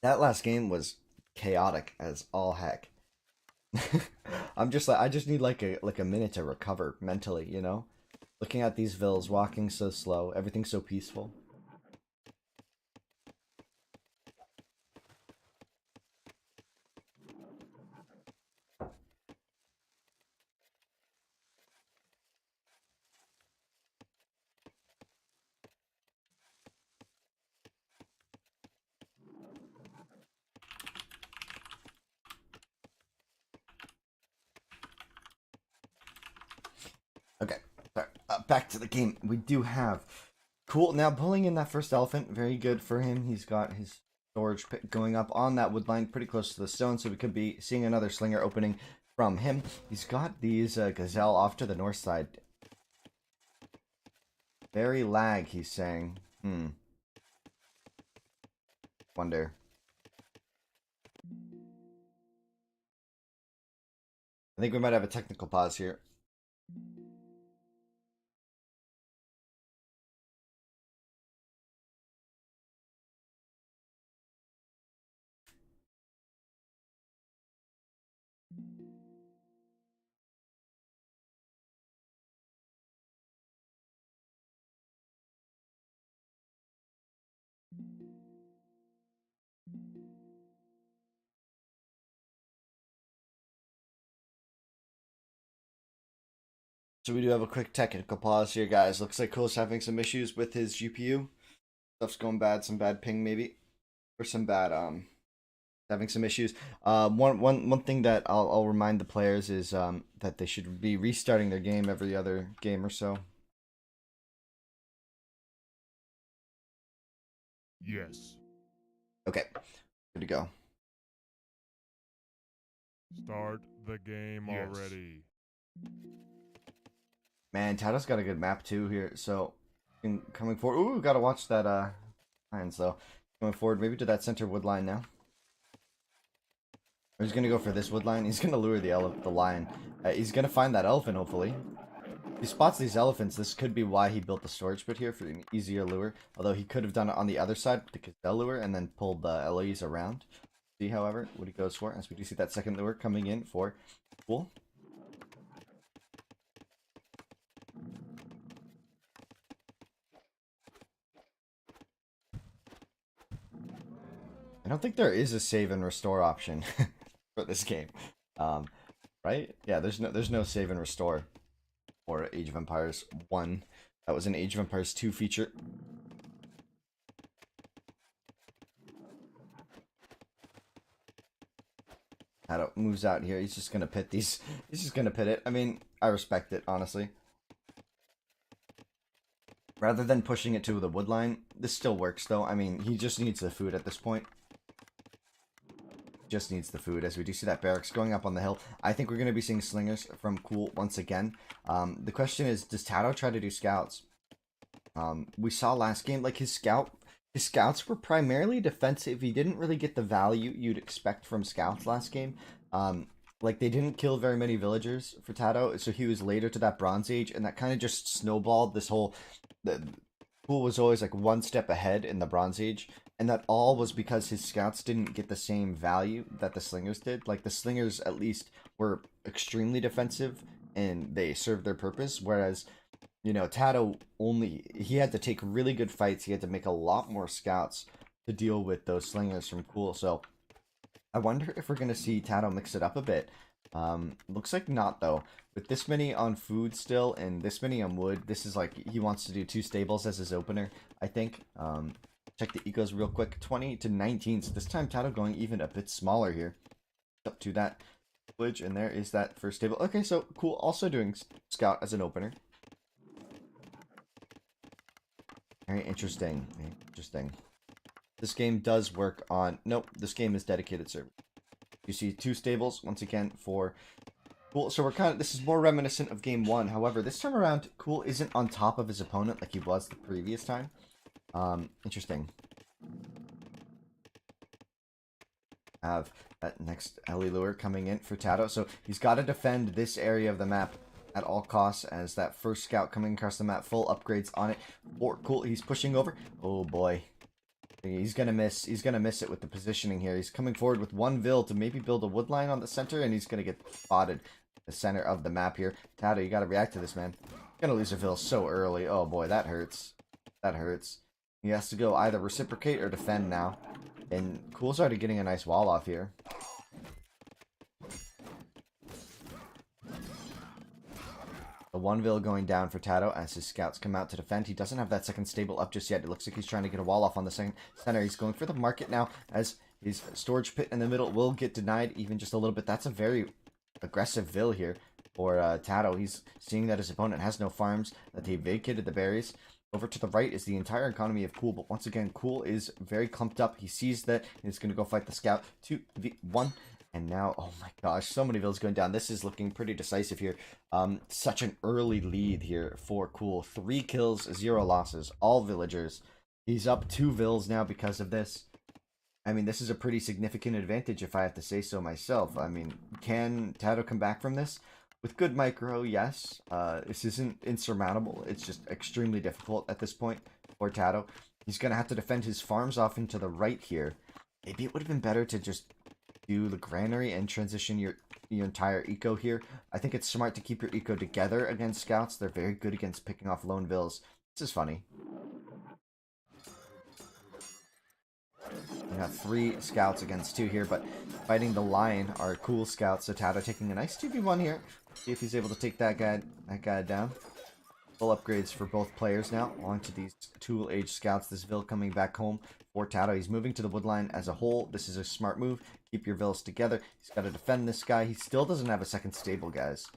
That last game was chaotic as all heck. I'm just like I just need like a minute to recover mentally, you know? Looking at these vills, walking so slow, everything so peaceful. Okay, back to the game. We do have Cool now pulling in that first elephant. Very good for him. He's got his storage pit going up on that wood line, pretty close to the stone, so we could be seeing another slinger opening from him. He's got these gazelle off to the north side. Very lag, he's saying. Wonder. I think we might have a technical pause here. So we do have a quick technical pause here, guys. Looks like Cole's having some issues with his GPU. Stuff's going bad, some bad ping maybe, or some bad having some issues. One thing that I'll remind the players is that they should be restarting their game every other game or so. Yes. Okay, good to go. Start the game already. Man, TaToH's got a good map too here. So coming forward, ooh, gotta watch that lines though. Going forward, maybe to that center wood line now. Or he's gonna go for this wood line. He's gonna lure the lion. He's gonna find that elephant hopefully. If he spots these elephants, this could be why he built the storage pit here for an easier lure. Although he could have done it on the other side with the gazelle lure and then pulled the LEs around. See, however, what he goes for, as we do see that second lure coming in for Cool. I don't think there is a save and restore option for this game. Right? Yeah, there's no save and restore for Age of Empires 1. That was an Age of Empires 2 feature. TaToH moves out here. He's just gonna pit these. He's just gonna pit it. I mean, I respect it, honestly. Rather than pushing it to the wood line, this still works though. I mean, he just needs the food at this point. Just needs the food, as we do see that barracks going up on the hill. I think we're going to be seeing slingers from Cool once again. The question is, does TaToH try to do scouts? We saw last game, like his scouts were primarily defensive. He didn't really get the value you'd expect from scouts last game. Like they didn't kill very many villagers for TaToH, so he was later to that Bronze Age, and that kind of just snowballed this whole. Cool was always like one step ahead in the Bronze Age. And that all was because his scouts didn't get the same value that the slingers did. Like, the slingers, at least, were extremely defensive, and they served their purpose. Whereas, you know, he had to take really good fights. He had to make a lot more scouts to deal with those slingers from Cool. So, I wonder if we're going to see TaToH mix it up a bit. Looks like not, though. With this many on food still, and this many on wood, this is like, he wants to do 2 stables as his opener, I think. Check the ecos real quick. 20 to 19. So this time TaToH going even a bit smaller here. Up to that village. And there is that first stable. Okay, so Cool also doing scout as an opener. Very interesting. Very interesting. This game does work on... Nope, this game is dedicated server. You see 2 stables once again for Cool. So we're kind of... This is more reminiscent of game 1. However, this time around, Cool isn't on top of his opponent like he was the previous time. Interesting. Have that next Ellie lure coming in for TaToH. So he's got to defend this area of the map at all costs, as that first scout coming across the map, full upgrades on it. Cool. He's pushing over. Oh boy. He's gonna miss. He's gonna miss it with the positioning here. He's coming forward with 1 vill to maybe build a wood line on the center, and he's gonna get spotted the center of the map here. TaToH, you gotta react to this, man. Gonna lose a vill so early. Oh boy, that hurts. That hurts. He has to go either reciprocate or defend now. And Cool's already getting a nice wall off here. The 1 vill going down for TaToH as his scouts come out to defend. He doesn't have that second stable up just yet. It looks like he's trying to get a wall off on the second center. He's going for the market now, as his storage pit in the middle will get denied even just a little bit. That's a very aggressive vill here for TaToH. He's seeing that his opponent has no farms, that they vacated the berries. Over to the right is the entire economy of Cool, but once again, Cool is very clumped up. He sees that he's going to go fight the scout. 2v1, and now, oh my gosh, so many vills going down. This is looking pretty decisive here. Such an early lead here for Cool. 3 kills, 0 losses, all villagers. He's up 2 vills now because of this. I mean, this is a pretty significant advantage if I have to say so myself. I mean, can TaToH come back from this? With good micro, yes. This isn't insurmountable. It's just extremely difficult at this point for TaToH. He's going to have to defend his farms off into the right here. Maybe it would have been better to just do the granary and transition your entire eco here. I think it's smart to keep your eco together against scouts. They're very good against picking off lone vills. This is funny. got 3 scouts against 2 here, but fighting the lion are cool scouts. So TaToH taking a nice 2v1 here. See if he's able to take that guy down. Full upgrades for both players now. Onto these Tool Age scouts. This Vil coming back home for TaToH. He's moving to the woodline as a whole. This is a smart move. Keep your Vils together. He's got to defend this guy. He still doesn't have a second stable, guys.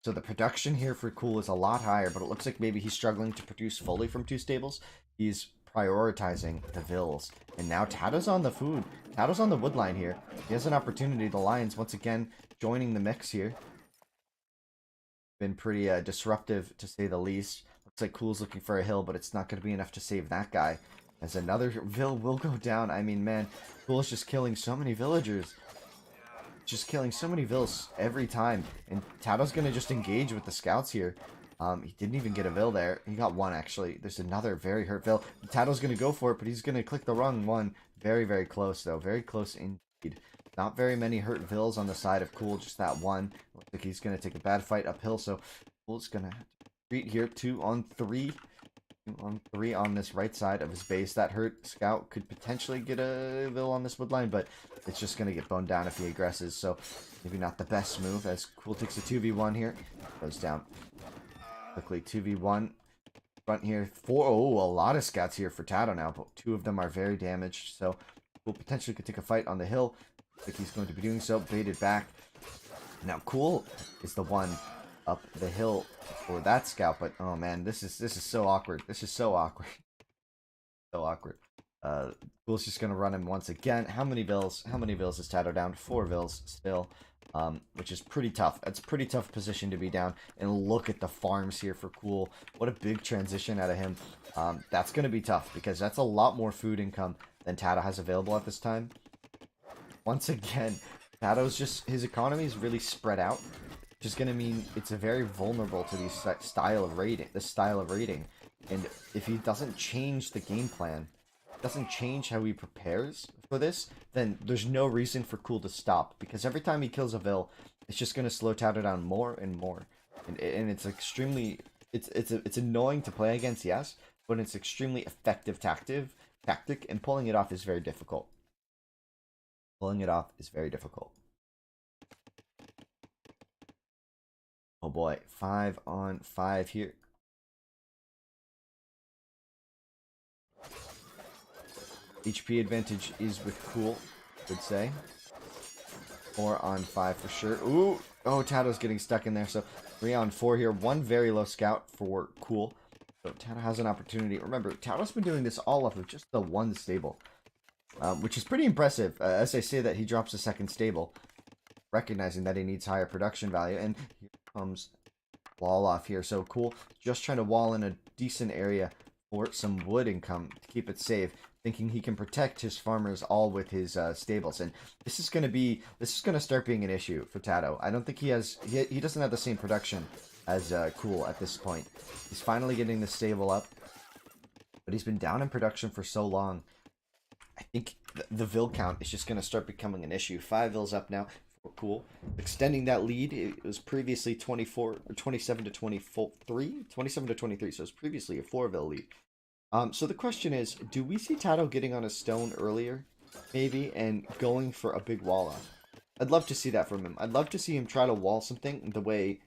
So the production here for Cool is a lot higher, but it looks like maybe he's struggling to produce fully from 2 stables. He's prioritizing the Vils. And now TaToH's on the food. TaToH's on the woodline here. He has an opportunity. The Lions, once again, joining the mix here. Been pretty disruptive, to say the least. Looks like Cool's looking for a hill, but it's not going to be enough to save that guy. As another Vil will go down. I mean, man, Cool's just killing so many villagers. Just killing so many Vils every time. And TaToH's going to just engage with the scouts here. He didn't even get a Vil there. He got 1, actually. There's another very hurt Vil. TaToH's going to go for it, but he's going to click the wrong one. Very, very close, though. Very close indeed. Not very many hurt Vils on the side of Cool. Just that one. Looks like he's going to take a bad fight uphill. So Cool's going to retreat here. 2 on 3. 2 on 3 on this right side of his base. That hurt scout could potentially get a Vil on this woodline, but it's just going to get boned down if he aggresses. So maybe not the best move, as Cool takes a 2v1 here. Goes down quickly. 2v1 front here. 4. Oh, a lot of scouts here for TaToH now, but 2 of them are very damaged. So Cool potentially could take a fight on the hill. Looks like he's going to be doing so. Baited back. Now Cool is the one up the hill for that scout, but oh man, this is so awkward. This is so awkward. So awkward. Cool's just gonna run him once again. How many Vils is TaToH down? 4 Vils still. Which is pretty tough. It's a pretty tough position to be down. And look at the farms here for Cool. What a big transition out of him. That's gonna be tough, because that's a lot more food income than TaToH has available at this time. Once again, TaToH's just, his economy is really spread out. Which is going to mean it's very vulnerable to this style of raiding. And if he doesn't change the game plan, doesn't change how he prepares for this, then there's no reason for Cool to stop. Because every time he kills a Vil, it's just going to slow TaToH down more and more. And it's extremely, it's annoying to play against, yes, but it's extremely effective tactic, and pulling it off is very difficult. Pulling it off is very difficult. Oh boy, 5 on 5 here. HP advantage is with Cool, I would say. 4 on 5 for sure. Ooh! Oh, TaToH's getting stuck in there. So 3 on 4 here. 1 very low scout for Cool. So TaToH has an opportunity. Remember, TaToH's been doing this all off of just the 1 stable. Which is pretty impressive. As I say that, he drops a second stable, recognizing that he needs higher production value. And here comes wall off here. So Cool, just trying to wall in a decent area for some wood income to keep it safe, thinking he can protect his farmers all with his stables. And this is going to start being an issue for TaToH. I don't think he doesn't have the same production as Cool at this point. He's finally getting the stable up, but he's been down in production for so long. I think the Vil count is just going to start becoming an issue. 5 Vils up now for Cool, extending that lead. It was previously 27 to 23, 27 to 23. So it's previously a 4 Vil lead. So the question is, do we see TaToH getting on a stone earlier, maybe, and going for a big wall off? I'd love to see that from him. I'd love to see him try to wall something the way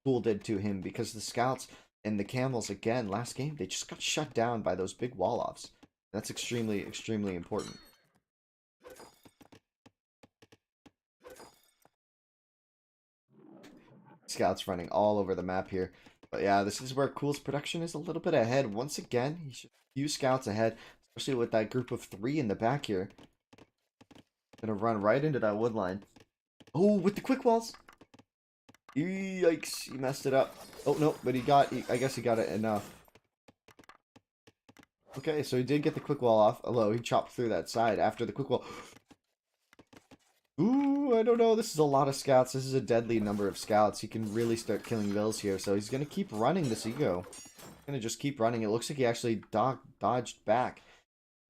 Cool did to him, because the scouts and the camels, again, last game, they just got shut down by those big wall offs. That's extremely, extremely important. Scouts running all over the map here. But yeah, this is where Cool's production is a little bit ahead. Once again, he's a few scouts ahead, especially with that group of 3 in the back here. Gonna run right into that wood line. Oh, with the quick walls. Yikes, he messed it up. Oh, no, but I guess he got it enough. Okay, so he did get the quick wall off, although he chopped through that side after the quick wall. Ooh, I don't know. This is a lot of scouts. This is a deadly number of scouts. He can really start killing Vils here, so he's going to keep running this ego. He's going to just keep running. It looks like he actually dodged back.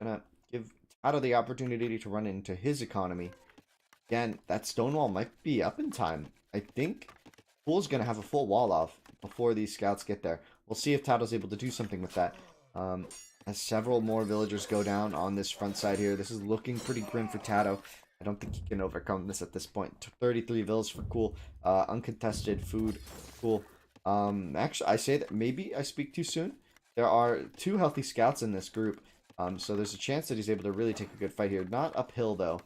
Going to give TaToH the opportunity to run into his economy. Again, that stone wall might be up in time. I think Cool's going to have a full wall off before these scouts get there. We'll see if TaToH's able to do something with that. as several more villagers go down on this front side here. This is looking pretty grim for TaToH. I don't think he can overcome this at this point. 33 vills for Cool. Uncontested food. Cool. Actually, I say that maybe I speak too soon. There are 2 healthy scouts in this group. So there's a chance that he's able to really take a good fight here. Not uphill, though.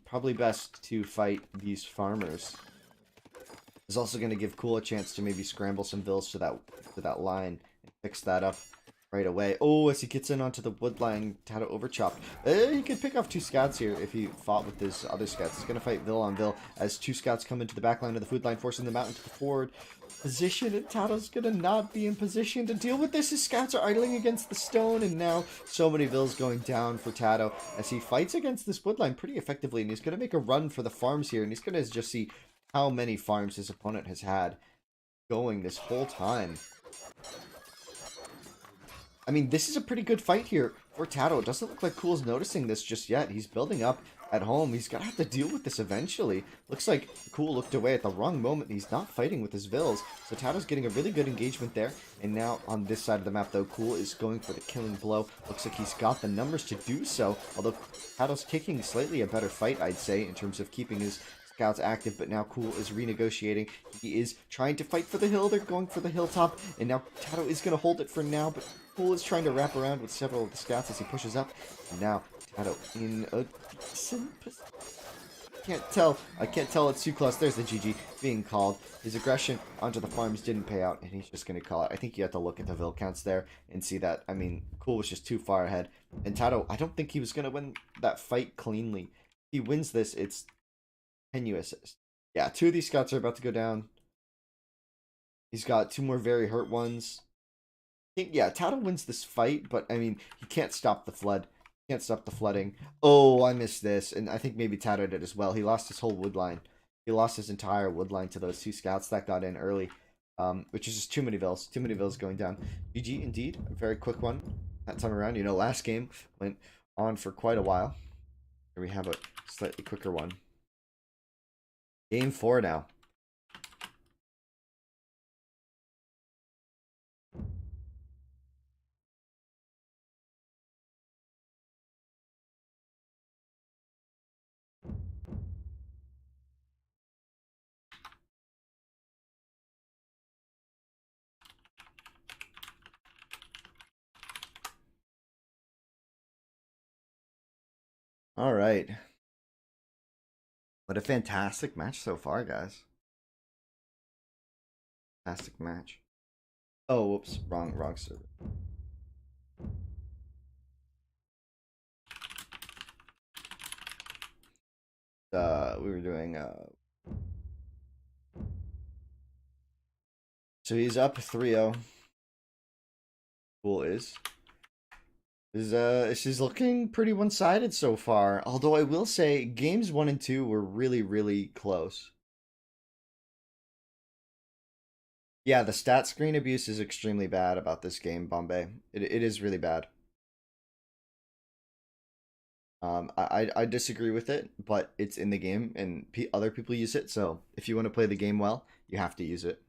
Probably best to fight these farmers. Is also going to give Cool a chance to maybe scramble some vills to that line and fix that up right away. Oh, as he gets in onto the wood line, TaToH overchopped. He could pick off 2 scouts here if he fought with his other scouts. He's going to fight Vill on Vill as 2 scouts come into the back line of the food line, forcing them out into the forward position, and TaToH's going to not be in position to deal with this. His scouts are idling against the stone, and now so many vills going down for TaToH as he fights against this wood line pretty effectively, and he's going to make a run for the farms here, and he's going to just see how many farms his opponent has had going this whole time. I mean, this is a pretty good fight here for TaToH. It doesn't look like Cool's noticing this just yet. He's building up at home. He's going to have to deal with this eventually. Looks like Cool looked away at the wrong moment. He's not fighting with his vills. So TaToH's getting a really good engagement there. And now on this side of the map, though, Cool is going for the killing blow. Looks like he's got the numbers to do so. Although TaToH's kicking slightly a better fight, I'd say, in terms of keeping his scouts active, but now Cool is renegotiating. He is trying to fight for the hill. They're going for the hilltop, and now TaToH is going to hold it for now, but Cool is trying to wrap around with several of the scouts as he pushes up. And now TaToH in a decent position. I can't tell it's too close. There's the GG being called. His aggression onto the farms didn't pay out, and he's just going to call it. I think you have to look at the vill counts there and see that, I mean, Cool was just too far ahead. And TaToH, I don't think he was going to win that fight cleanly. If he wins this, it's tenuous. Yeah, 2 of these scouts are about to go down. He's got 2 more very hurt ones. I think, yeah, TaToH wins this fight, but, I mean, he can't stop the flood. Can't stop the flooding. Oh, I missed this. And I think maybe TaToH did as well. He lost his whole wood line. He lost his entire wood line to those 2 scouts that got in early. Which is just too many vills. Too many vills going down. GG, indeed. A very quick one that time around. You know, last game went on for quite a while. Here we have a slightly quicker one. Game 4 now. All right. What a fantastic match so far, guys. Fantastic match. Oh, whoops. Wrong server. We were doing, so he's up 3-0. Cool is. She's looking pretty one-sided so far. Although I will say, games 1 and 2 were really, really close. Yeah, the stat screen abuse is extremely bad about this game, Bombay. It is really bad. I disagree with it, but it's in the game, and other people use it. So if you want to play the game well, you have to use it.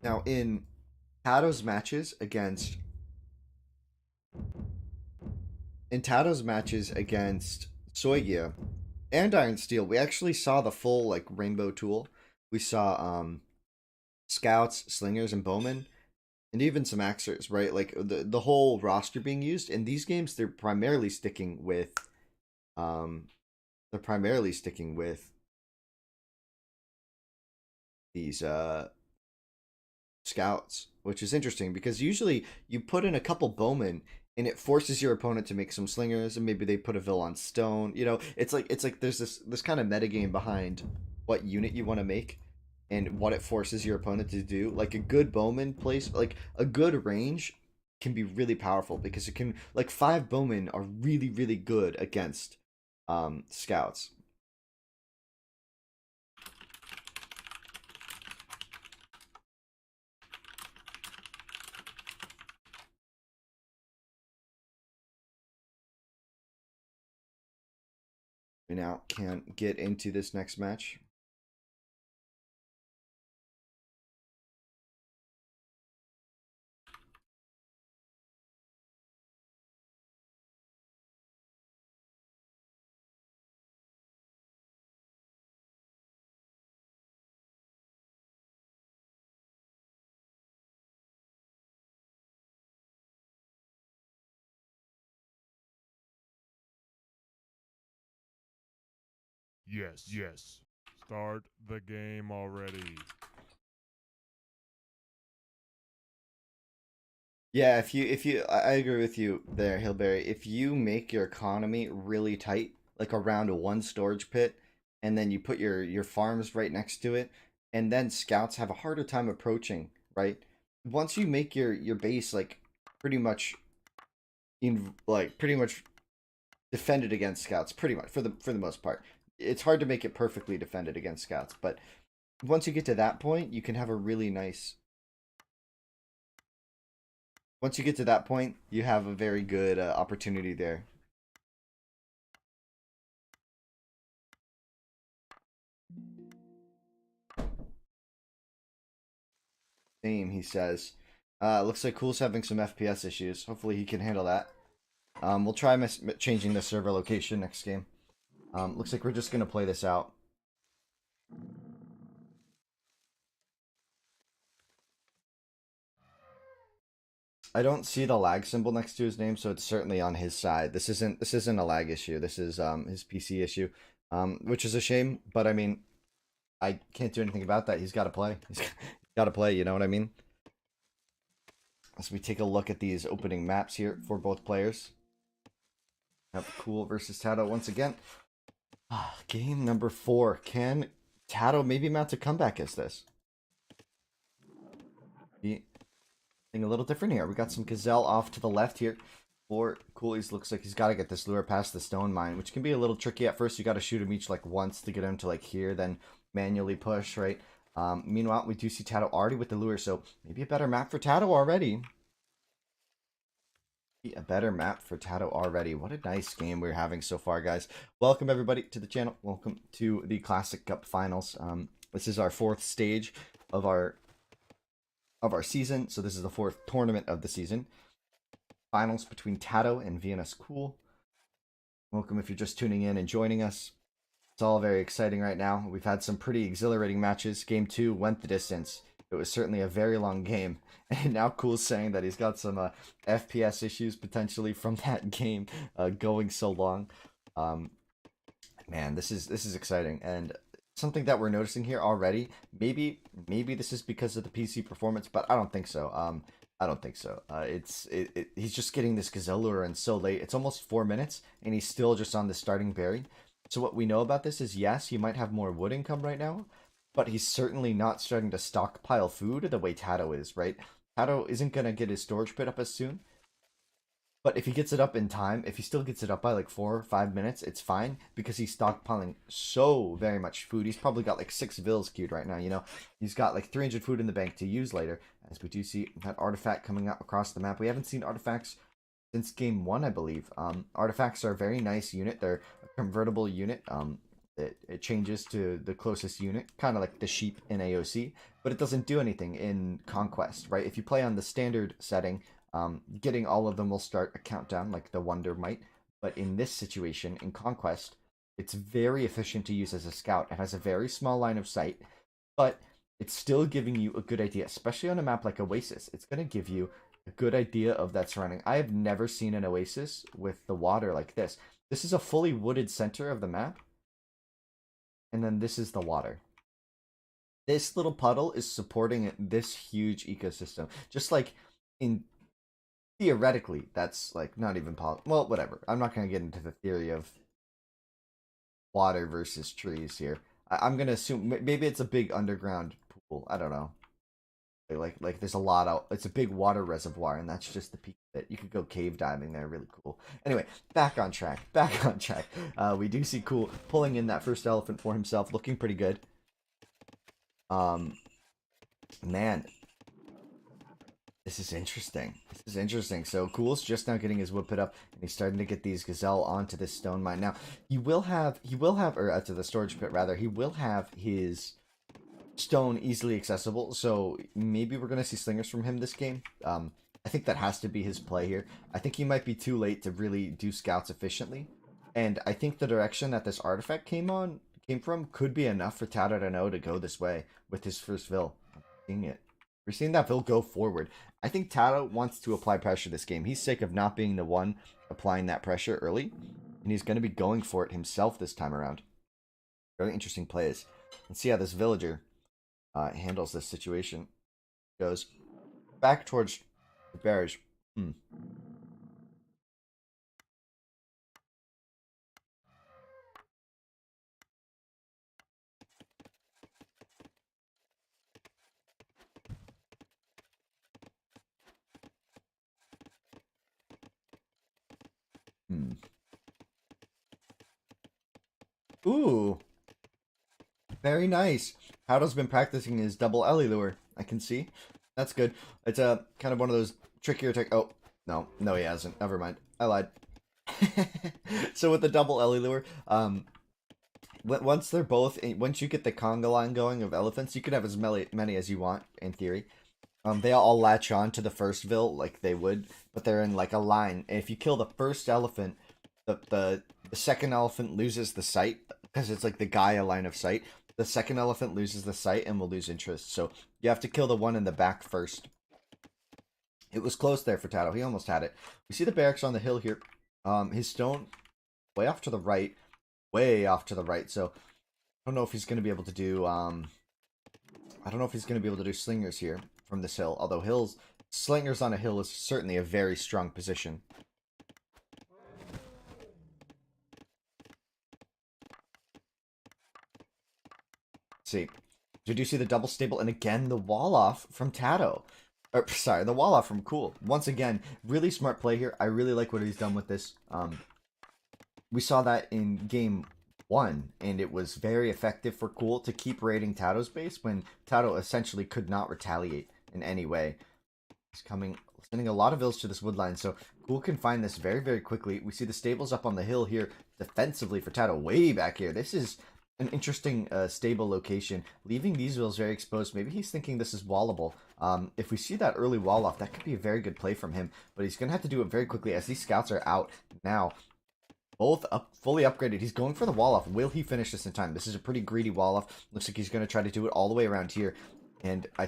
Now in TaToH's matches against Soygia and Iron Steel, we actually saw the full like rainbow tool. We saw scouts, slingers, and bowmen, and even some axers, right? Like the whole roster being used. In these games, they're primarily sticking with these scouts, which is interesting because usually you put in a couple bowmen and it forces your opponent to make some slingers, and maybe they put a vill on stone. You know, it's like there's this kind of metagame behind what unit you want to make and what it forces your opponent to do. Like a good bowman place, like a good range can be really powerful because it can, like 5 bowmen are really, really good against scouts. We now can get into this next match. Yes. Yes. Start the game already. Yeah, I agree with you there, Hillberry. If you make your economy really tight, like around one storage pit, and then you put your farms right next to it, and then scouts have a harder time approaching, right? Once you make your base like pretty much pretty much defended against scouts, pretty much for the most part. It's hard to make it perfectly defended against scouts, but once you get to that point, you can have a really nice. Once you get to that point, you have a very good opportunity there. Same, he says. Looks like Cool's having some FPS issues. Hopefully he can handle that. We'll try changing the server location next game. Looks like we're just gonna play this out. I don't see the lag symbol next to his name, so it's certainly on his side. This isn't a lag issue. This is his PC issue, which is a shame. But I mean, I can't do anything about that. He's got to play. He's got to play. You know what I mean? As we take a look at these opening maps here for both players. Have Cool versus TaToH once again. Game number 4. Can TaToH maybe mount a comeback as this? Thing a little different here. We got some Gazelle off to the left here. For Coolies, looks like he's got to get this lure past the stone mine, which can be a little tricky at first. You got to shoot him each like once to get him to like here, then manually push, right? Meanwhile, we do see TaToH already with the lure, so maybe a better map for TaToH already. A better map for TaToH already. What a nice game we're having so far, guys. Welcome everybody to the channel. Welcome to the Classic Cup Finals. This is our 4th stage of our season, so this is the 4th tournament of the season. Finals between TaToH and VNS Cool. Welcome if you're just tuning in and joining us. It's all very exciting right now. We've had some pretty exhilarating matches. Game 2 went the distance. It was certainly a very long game. And now Cool's saying that he's got some FPS issues potentially from that game going so long. Man, this is exciting. And something that we're noticing here already, maybe this is because of the PC performance, but I don't think so. I don't think so. He's just getting this Gazelle lure in so late. It's almost 4 minutes, and he's still just on the starting berry. So what we know about this is, yes, he might have more wood income right now, but he's certainly not starting to stockpile food the way TaToH is, right? TaToH isn't going to get his storage pit up as soon. But if he gets it up in time, if he still gets it up by like 4 or 5 minutes, it's fine because he's stockpiling so very much food. He's probably got like 6 vills queued right now, you know. He's got like 300 food in the bank to use later. As we do see that artifact coming up across the map. We haven't seen artifacts since game 1, I believe. Artifacts are a very nice unit. They're a convertible unit. It changes to the closest unit, kind of like the sheep in AOC, but it doesn't do anything in Conquest, right? If you play on the standard setting, getting all of them will start a countdown like the Wonder might, but in this situation, in Conquest, it's very efficient to use as a scout. It has a very small line of sight, but it's still giving you a good idea, especially on a map like Oasis. It's going to give you a good idea of that surrounding. I have never seen an Oasis with the water like this. This is a fully wooded center of the map, and then this is the water. This little puddle is supporting this huge ecosystem. Just like in theoretically, that's like not even possible. Well, whatever. I'm not going to get into the theory of water versus trees here. I'm going to assume maybe it's a big underground pool. I don't know. Like there's a lot out. It's a big water reservoir, and that's just the peak of it. You could go cave diving there. Really cool. Anyway, back on track. Back on track. We do see Cool pulling in that first elephant for himself, looking pretty good. Man, This is interesting. This is interesting. So Cool's just now getting his wood put up, and he's starting to get these gazelle onto this stone mine. Now he will have, or to the storage pit rather. He will have his stone easily accessible. So maybe we're gonna see slingers from him this game. I think that has to be his play here. I think he might be too late to really do scouts efficiently, and I think the direction that this artifact came from could be enough for TaToH to know to go this way with his first Vil. I'm seeing it. We're seeing that Vil go forward. I think TaToH wants to apply pressure this game. He's sick of not being the one applying that pressure early, and he's going to be going for it himself this time around. Very interesting plays. Let's see how this villager handles this situation. Goes back towards the bears. Hmm. Hmm. Ooh. Very nice. Hado's been practicing his double Ellie lure. I can see. That's good. It's a kind of one of those trickier tech. Oh, no, he hasn't. Never mind. I lied. So with the double Ellie lure, once they're both, once you get the conga line going of elephants, you can have as many as you want in theory. They all latch on to the first Vil like they would, but they're in like a line. And if you kill the first elephant, the second elephant loses the sight because it's like the Gaia line of sight. The second elephant loses the sight and will lose interest. So you have to kill the one in the back first. It was close there for TaToH. He almost had it. We see the barracks on the hill here. His stone way off to the right, way off to the right. So I don't know if he's going to be able to do. I don't know if he's going to be able to do slingers here from this hill. Although slingers on a hill is certainly a very strong position. See, did you see the double stable and again the wall off from TaToH? Or, sorry, the wall off from Cool. Once again, really smart play here. I really like what he's done with this. We saw that in game 1, and it was very effective for Cool to keep raiding TaToH's base when TaToH essentially could not retaliate in any way. He's sending a lot of vills to this woodline, so Cool can find this very, very quickly. We see the stables up on the hill here defensively for TaToH way back here. This is an interesting stable location, leaving these vills very exposed. Maybe he's thinking this is wallable. If we see that early wall off, that could be a very good play from him, but he's going to have to do it very quickly as these scouts are out now. Both fully upgraded. He's going for the wall off. Will he finish this in time? This is a pretty greedy wall off. Looks like he's going to try to do it all the way around here, and I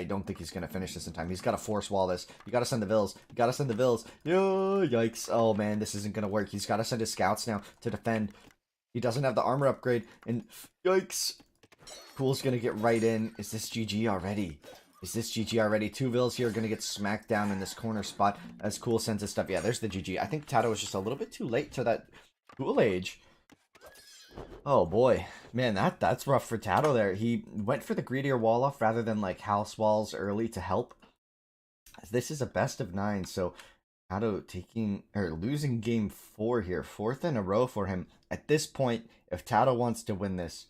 don't think he's going to finish this in time. He's got to force wall this. You got to send the vills. You got to send the vills. Yo, yikes. Oh, man, this isn't going to work. He's got to send his scouts now to defend. He doesn't have the armor upgrade, and yikes. Cool's going to get right in. Is this GG already? Is this GG already? Two vills here are going to get smacked down in this corner spot as Cool sends his stuff. Yeah, there's the GG. I think TaToH was just a little bit too late to that Cool age. Oh boy, man, that's rough for TaToH there. He went for the greedier wall off rather than like house walls early to help. This is a best of 9, so TaToH losing game 4 here, 4th in a row for him. At this point, if TaToH wants to win this,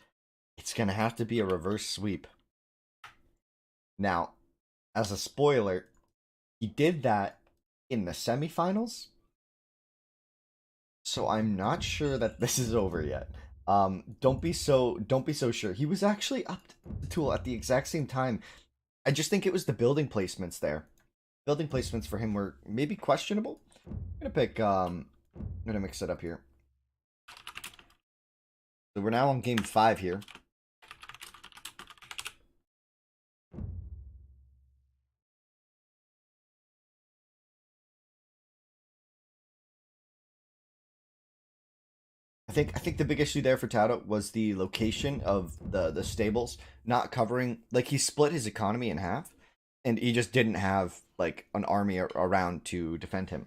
it's gonna have to be a reverse sweep. Now, as a spoiler, he did that in the semifinals, so I'm not sure that this is over yet. Don't be so sure. He was actually up the tool at the exact same time. I just think it was the building placements there. Building placements for him were maybe questionable. I'm gonna mix it up here. So we're now on game 5 here. I think the big issue there for TaToH was the location of the stables not covering. Like, he split his economy in half, and he just didn't have like an army around to defend him.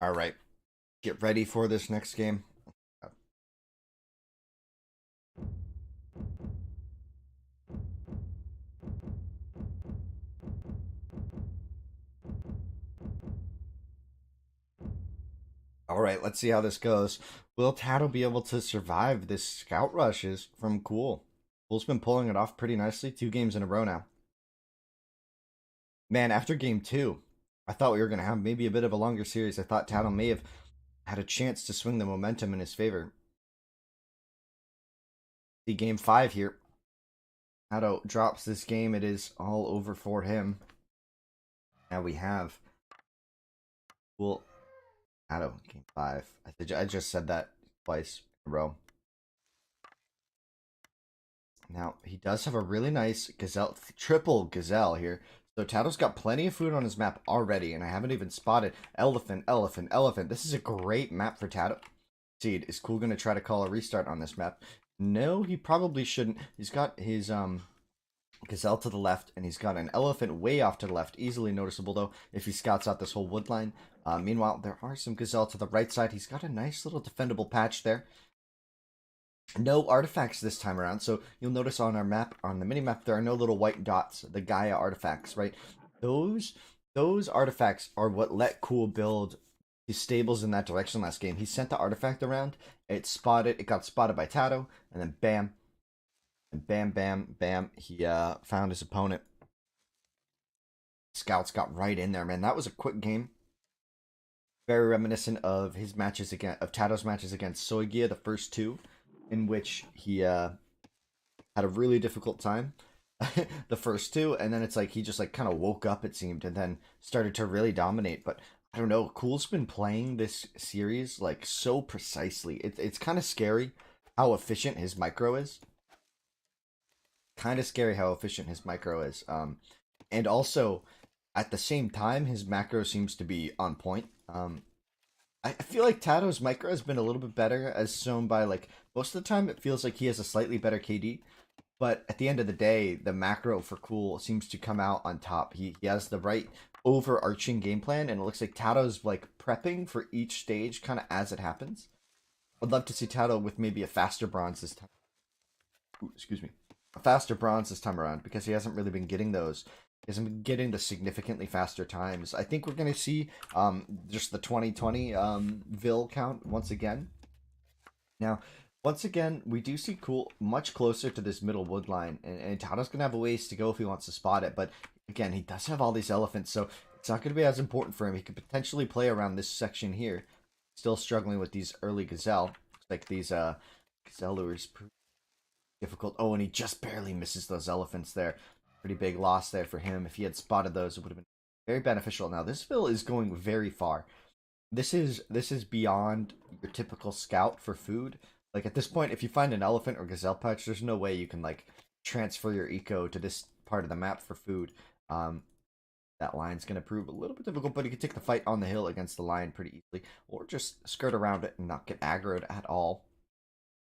All right, get ready for this next game. All right, let's see how this goes. Will TaToH be able to survive this scout rushes from Cool? Cool's been pulling it off pretty nicely, 2 games in a row now. Man, after game 2, I thought we were going to have maybe a bit of a longer series. I thought TaToH may have had a chance to swing the momentum in his favor. See game 5 here. TaToH drops this game. It is all over for him. Now we have Cool TaToH game 5. I just said that twice in a row. Now, he does have a really nice gazelle, triple gazelle here. So TaToH's got plenty of food on his map already, and I haven't even spotted elephant, elephant, elephant. This is a great map for TaToH. Seed, is Cool going to try to call a restart on this map? No, he probably shouldn't. He's got his gazelle to the left, and he's got an elephant way off to the left. Easily noticeable, though, if he scouts out this whole wood line. Meanwhile, there are some gazelle to the right side. He's got a nice little defendable patch there. No artifacts this time around, so you'll notice on our map, on the mini-map, there are no little white dots, the Gaia artifacts, right? Those artifacts are what let Cool build his stables in that direction last game. He sent the artifact around, it got spotted by TaToH, and then bam, and bam, bam, bam, he found his opponent. Scouts got right in there, man. That was a quick game. Very reminiscent of his matches of TaToH's matches against Soygia, the first 2. In which he had a really difficult time the first 2, and then it's like he just like kind of woke up, it seemed, and then started to really dominate. But I don't know, Cool's been playing this series like so precisely. It's kind of scary how efficient his micro is. Kind of scary how efficient his micro is. And also at the same time, his macro seems to be on point. I feel like TaToH's micro has been a little bit better, as shown by, like, most of the time it feels like he has a slightly better KD. But at the end of the day, the macro for Cool seems to come out on top. He has the right overarching game plan, and it looks like TaToH's, like, prepping for each stage kind of as it happens. I'd love to see TaToH with maybe a faster bronze this time. Ooh, excuse me. A faster bronze this time around, because he hasn't really been getting those. He hasn't been getting the significantly faster times. I think we're going to see just the 2020 Vil count once again. Now, once again, we do see Cool much closer to this middle wood line, and TaToH's going to have a ways to go if he wants to spot it, but again, he does have all these elephants, so it's not going to be as important for him. He could potentially play around this section here. Still struggling with these early gazelle. Looks like these gazelle lures difficult. Oh, and he just barely misses those elephants there. Pretty big loss there for him. If he had spotted those, it would have been very beneficial. Now, this Vil is going very far. This is beyond your typical scout for food. Like, at this point, if you find an elephant or gazelle patch, there's no way you can, like, transfer your eco to this part of the map for food. That line's going to prove a little bit difficult, but he can take the fight on the hill against the lion pretty easily, or just skirt around it and not get aggroed at all.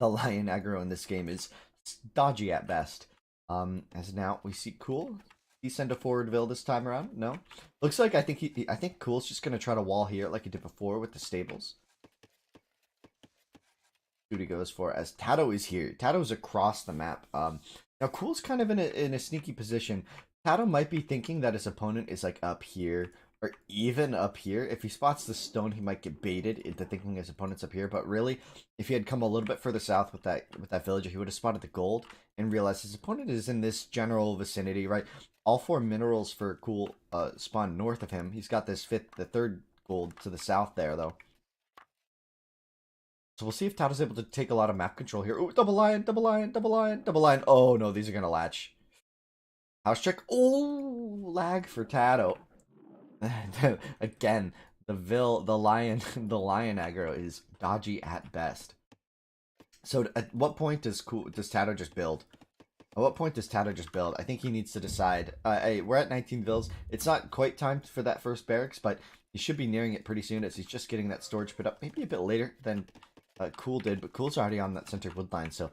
The lion aggro in this game is dodgy at best. As now we see Cool. He send a forward Vil this time around? No. Looks like I think Cool's just gonna try to wall here like he did before with the stables. What he goes for as TaToH is here. TaToH's across the map. Now Cool's kind of in a sneaky position. TaToH might be thinking that his opponent is like up here or even up here. If he spots the stone, he might get baited into thinking his opponent's up here. But really, if he had come a little bit further south with that villager, he would have spotted the gold and realized his opponent is in this general vicinity, right? All 4 minerals for Cool spawn north of him. He's got the 3rd gold to the south there, though. So we'll see if TaToH's able to take a lot of map control here. Ooh, double lion, double lion, double lion, double lion. Oh, no, these are going to latch. House check. Oh, lag for TaToH. Again, the lion aggro is dodgy at best. So at what point does TaToH just build? At what point does TaToH just build? I think he needs to decide. We're at 19 Vils. It's not quite time for that first barracks, but he should be nearing it pretty soon as he's just getting that storage put up. Maybe a bit later than Cool did, but Cool's already on that center wood line, so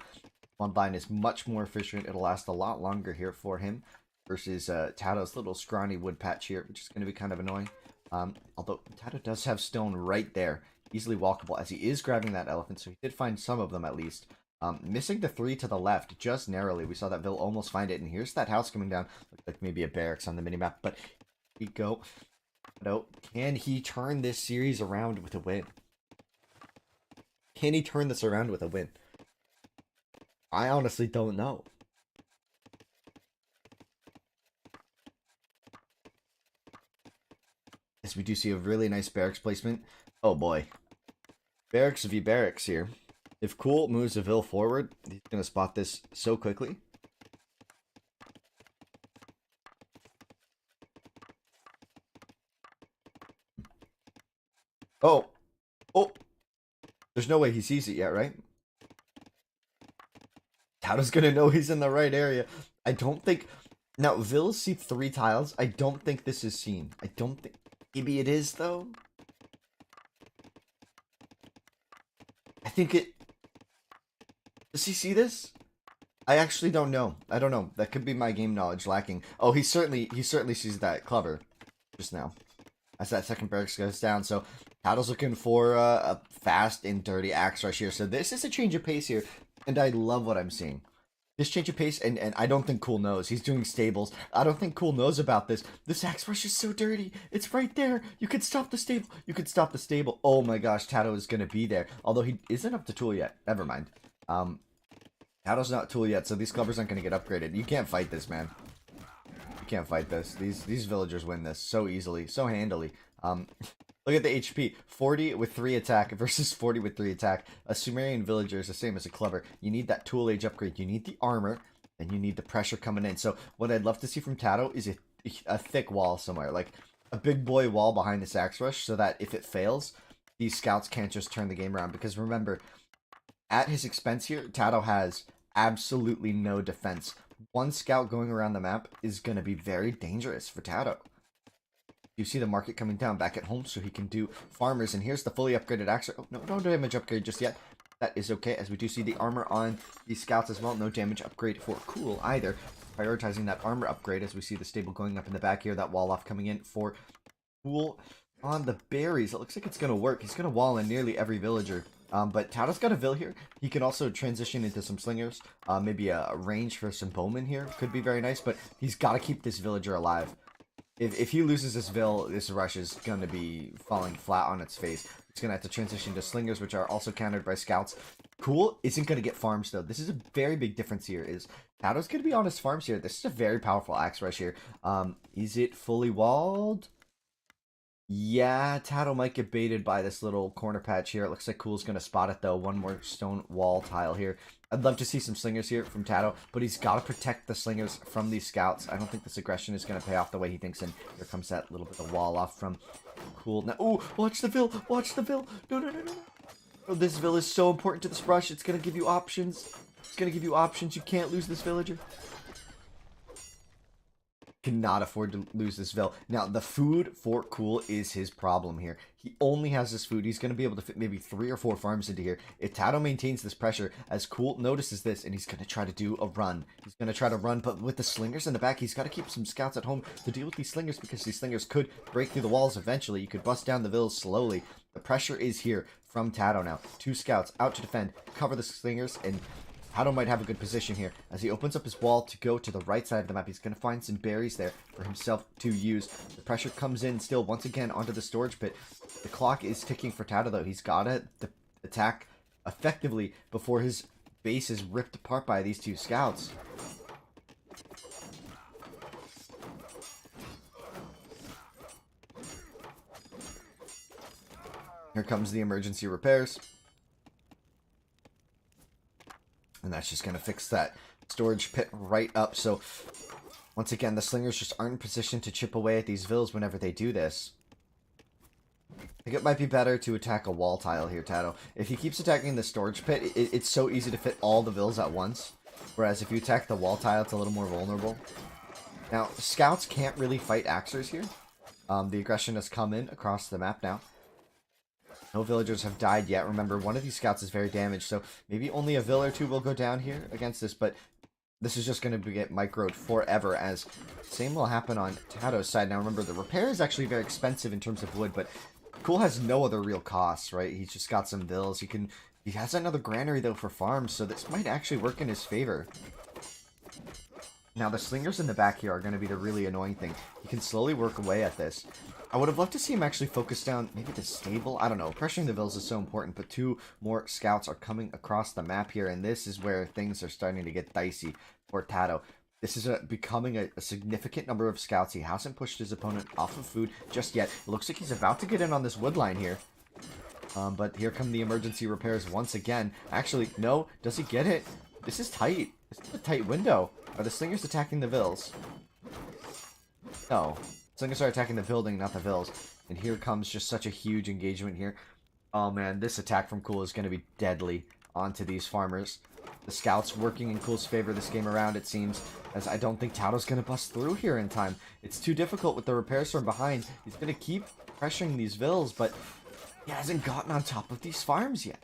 one line is much more efficient. It'll last a lot longer here for him versus TaToH's little scrawny wood patch here, which is going to be kind of annoying. Although TaToH does have stone right there, easily walkable, as he is grabbing that elephant, so he did find some of them at least. Missing the 3 to the left, just narrowly. We saw that Vil almost find it, and here's that house coming down. Looks like maybe a barracks on the minimap, but here we go. No, can he turn this series around with a win? Can he turn this around with a win? I honestly don't know. Yes, we do see a really nice barracks placement. Oh boy. Barracks v barracks here. If Cool moves a Vil forward, he's going to spot this so quickly. Oh. Oh. There's no way he sees it yet, right? TaToH's going to know he's in the right area. I don't think... Now, Vils see 3 tiles. I don't think this is seen. I don't think... Maybe it is, though. I think it... Does he see this? I actually don't know. I don't know. That could be my game knowledge lacking. Oh, he certainly sees that clever just now. As that second barracks goes down. So, TaToH's looking for a fast and dirty axe rush here. So this is a change of pace here. And I love what I'm seeing. This change of pace, and I don't think Cool knows. He's doing stables. I don't think Cool knows about this. This axe rush is so dirty. It's right there. You could stop the stable. You could stop the stable. Oh my gosh, TaToH is going to be there. Although he isn't up to tool yet. Never mind. TaToH's not tool yet, so these clovers aren't going to get upgraded. You can't fight this, man. You can't fight this. These villagers win this so easily, so handily. Look at the HP. 40 with 3 attack versus 40 with 3 attack. A Sumerian villager is the same as a clever. You need that tool age upgrade. You need the armor, and you need the pressure coming in. So what I'd love to see from TaToH is a thick wall somewhere. Like a big boy wall behind this axe rush so that if it fails, these scouts can't just turn the game around. Because remember, at his expense here, TaToH has absolutely no defense. One scout going around the map is going to be very dangerous for TaToH. You see the market coming down back at home so he can do farmers. And here's the fully upgraded axe. Oh, no damage upgrade just yet. That is okay, as we do see the armor on these scouts as well. No damage upgrade for Cool either. Prioritizing that armor upgrade as we see the stable going up in the back here. That wall off coming in for Cool on the berries. It looks like it's going to work. He's going to wall in nearly every villager. But TaToH's got a Vil here. He can also transition into some slingers. Maybe a range for some bowmen here. Could be very nice, but he's got to keep this villager alive. If he loses this Vil, this rush is going to be falling flat on its face. It's going to have to transition to slingers, which are also countered by scouts. Cool isn't going to get farms, though. This is a very big difference here. Is TaToH's going to be on his farms here. This is a very powerful axe rush here. Is it fully walled? Yeah, TaToH might get baited by this little corner patch here. It looks like Cool's going to spot it, though. One more stone wall tile here. I'd love to see some slingers here from TaToH, but he's got to protect the slingers from these scouts. I don't think this aggression is going to pay off the way he thinks, and here comes that little bit of wall off from Cool. Now, oh, watch the Vil! Watch the Vil! No. Oh, this Vil is so important to this rush. It's going to give you options. It's going to give you options. You can't lose this villager. Cannot afford to lose this Vil. Now, the food for Cool is his problem here. He only has this food. He's going to be able to fit maybe 3 or 4 farms into here. If TaToH maintains this pressure, as Cool notices this, and he's going to try to do a run. He's going to try to run, but with the slingers in the back, he's got to keep some scouts at home to deal with these slingers, because these slingers could break through the walls eventually. You could bust down the Vils slowly. The pressure is here from TaToH now. 2 scouts out to defend, cover the slingers, and TaToH might have a good position here. As he opens up his wall to go to the right side of the map, he's going to find some berries there for himself to use. The pressure comes in still once again onto the storage pit. The clock is ticking for TaToH, though. He's got to attack effectively before his base is ripped apart by these 2 scouts. Here comes the emergency repairs. And that's just going to fix that storage pit right up. So, once again, the slingers just aren't in position to chip away at these Vils whenever they do this. I think it might be better to attack a wall tile here, TaToH. If he keeps attacking the storage pit, it's so easy to fit all the Vils at once. Whereas if you attack the wall tile, it's a little more vulnerable. Now, scouts can't really fight axers here. The aggression has come in across the map now. No villagers have died yet. Remember, one of these scouts is very damaged, so maybe only a Vil or 2 will go down here against this, but this is just going to get microed forever, as same will happen on TaToH's side. Now remember, the repair is actually very expensive in terms of wood, but Cool has no other real costs, right? He's just got some bills. He has another granary though for farms, so this might actually work in his favor. Now the slingers in the back here are going to be the really annoying thing. He can slowly work away at this. I would have loved to see him actually focus down maybe the stable. I don't know. Pressuring the villas is so important, but 2 more scouts are coming across the map here, and this is where things are starting to get dicey for TaToH. This is becoming a significant number of scouts. He hasn't pushed his opponent off of food just yet. It looks like he's about to get in on this wood line here. But here come the emergency repairs once again. Actually, no. Does he get it? This is tight. This is a tight window. Are the slingers attacking the vills? No. Slingers are attacking the building, not the vills. And here comes just such a huge engagement here. Oh man, this attack from Cool is going to be deadly onto these farmers. The scouts working in Cool's favor this game around, it seems, as I don't think TaToH's going to bust through here in time. It's too difficult with the repairs from behind. He's going to keep pressuring these vills, but he hasn't gotten on top of these farms yet.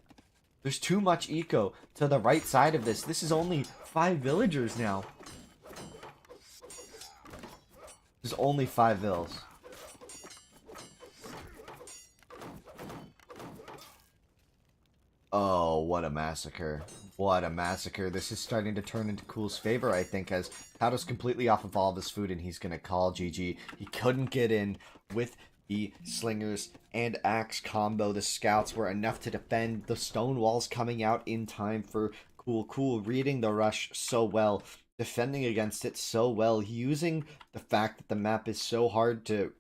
There's too much eco to the right side of this. This is only 5 villagers now. There's only 5 vills. Oh, what a massacre. What a massacre. This is starting to turn into Cool's favor, I think, as TaToH's completely off of all of his food, and he's going to call GG. He couldn't get in with the slingers and axe combo. The scouts were enough to defend. The stone walls coming out in time for Cool. Cool reading the rush so well, defending against it so well, using the fact that the map is so hard to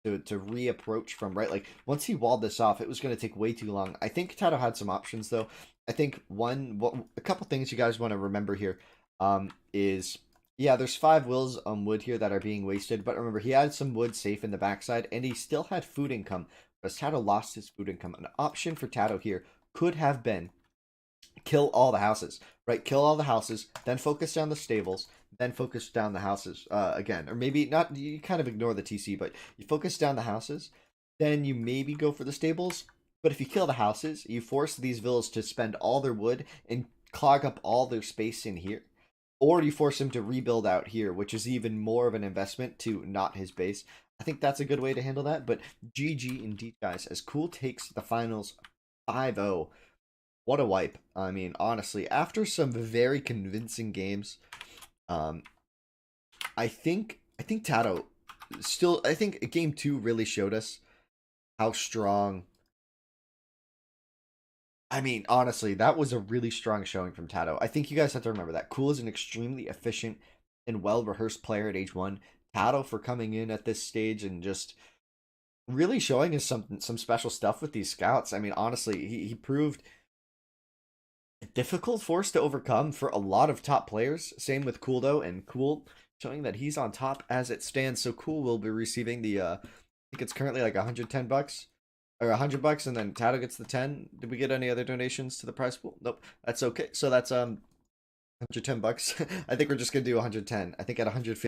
reapproach from, right? Like, once he walled this off, it was going to take way too long. I think TaToH had some options, though. I think a couple things you guys want to remember here is, yeah, there's 5 wills on wood here that are being wasted, but remember, he had some wood safe in the backside, and he still had food income, but as TaToH lost his food income, an option for TaToH here could have been kill all the houses, right? Kill all the houses, then focus down the stables, then focus down the houses again. Or maybe not, you kind of ignore the TC, but you focus down the houses, then you maybe go for the stables. But if you kill the houses, you force these villas to spend all their wood and clog up all their space in here. Or you force him to rebuild out here, which is even more of an investment to not his base. I think that's a good way to handle that. But GG indeed, guys, as Cool takes the finals 5-0. What a wipe. I mean, honestly, after some very convincing games, I think TaToH still, I think game 2 really showed us how strong. I mean, honestly, that was a really strong showing from TaToH. I think you guys have to remember that. Cool is an extremely efficient and well-rehearsed player at age 1. TaToH for coming in at this stage and just really showing us some special stuff with these scouts. I mean, honestly, he proved a difficult force to overcome for a lot of top players. Same with Cool, though, and Cool showing that he's on top as it stands. So Cool will be receiving the, I think it's currently like $110 or $100, and then TaToH gets the 10. Did we get any other donations to the prize pool? Nope. That's okay. So that's $110. I think we're just gonna do 110. I think at 150.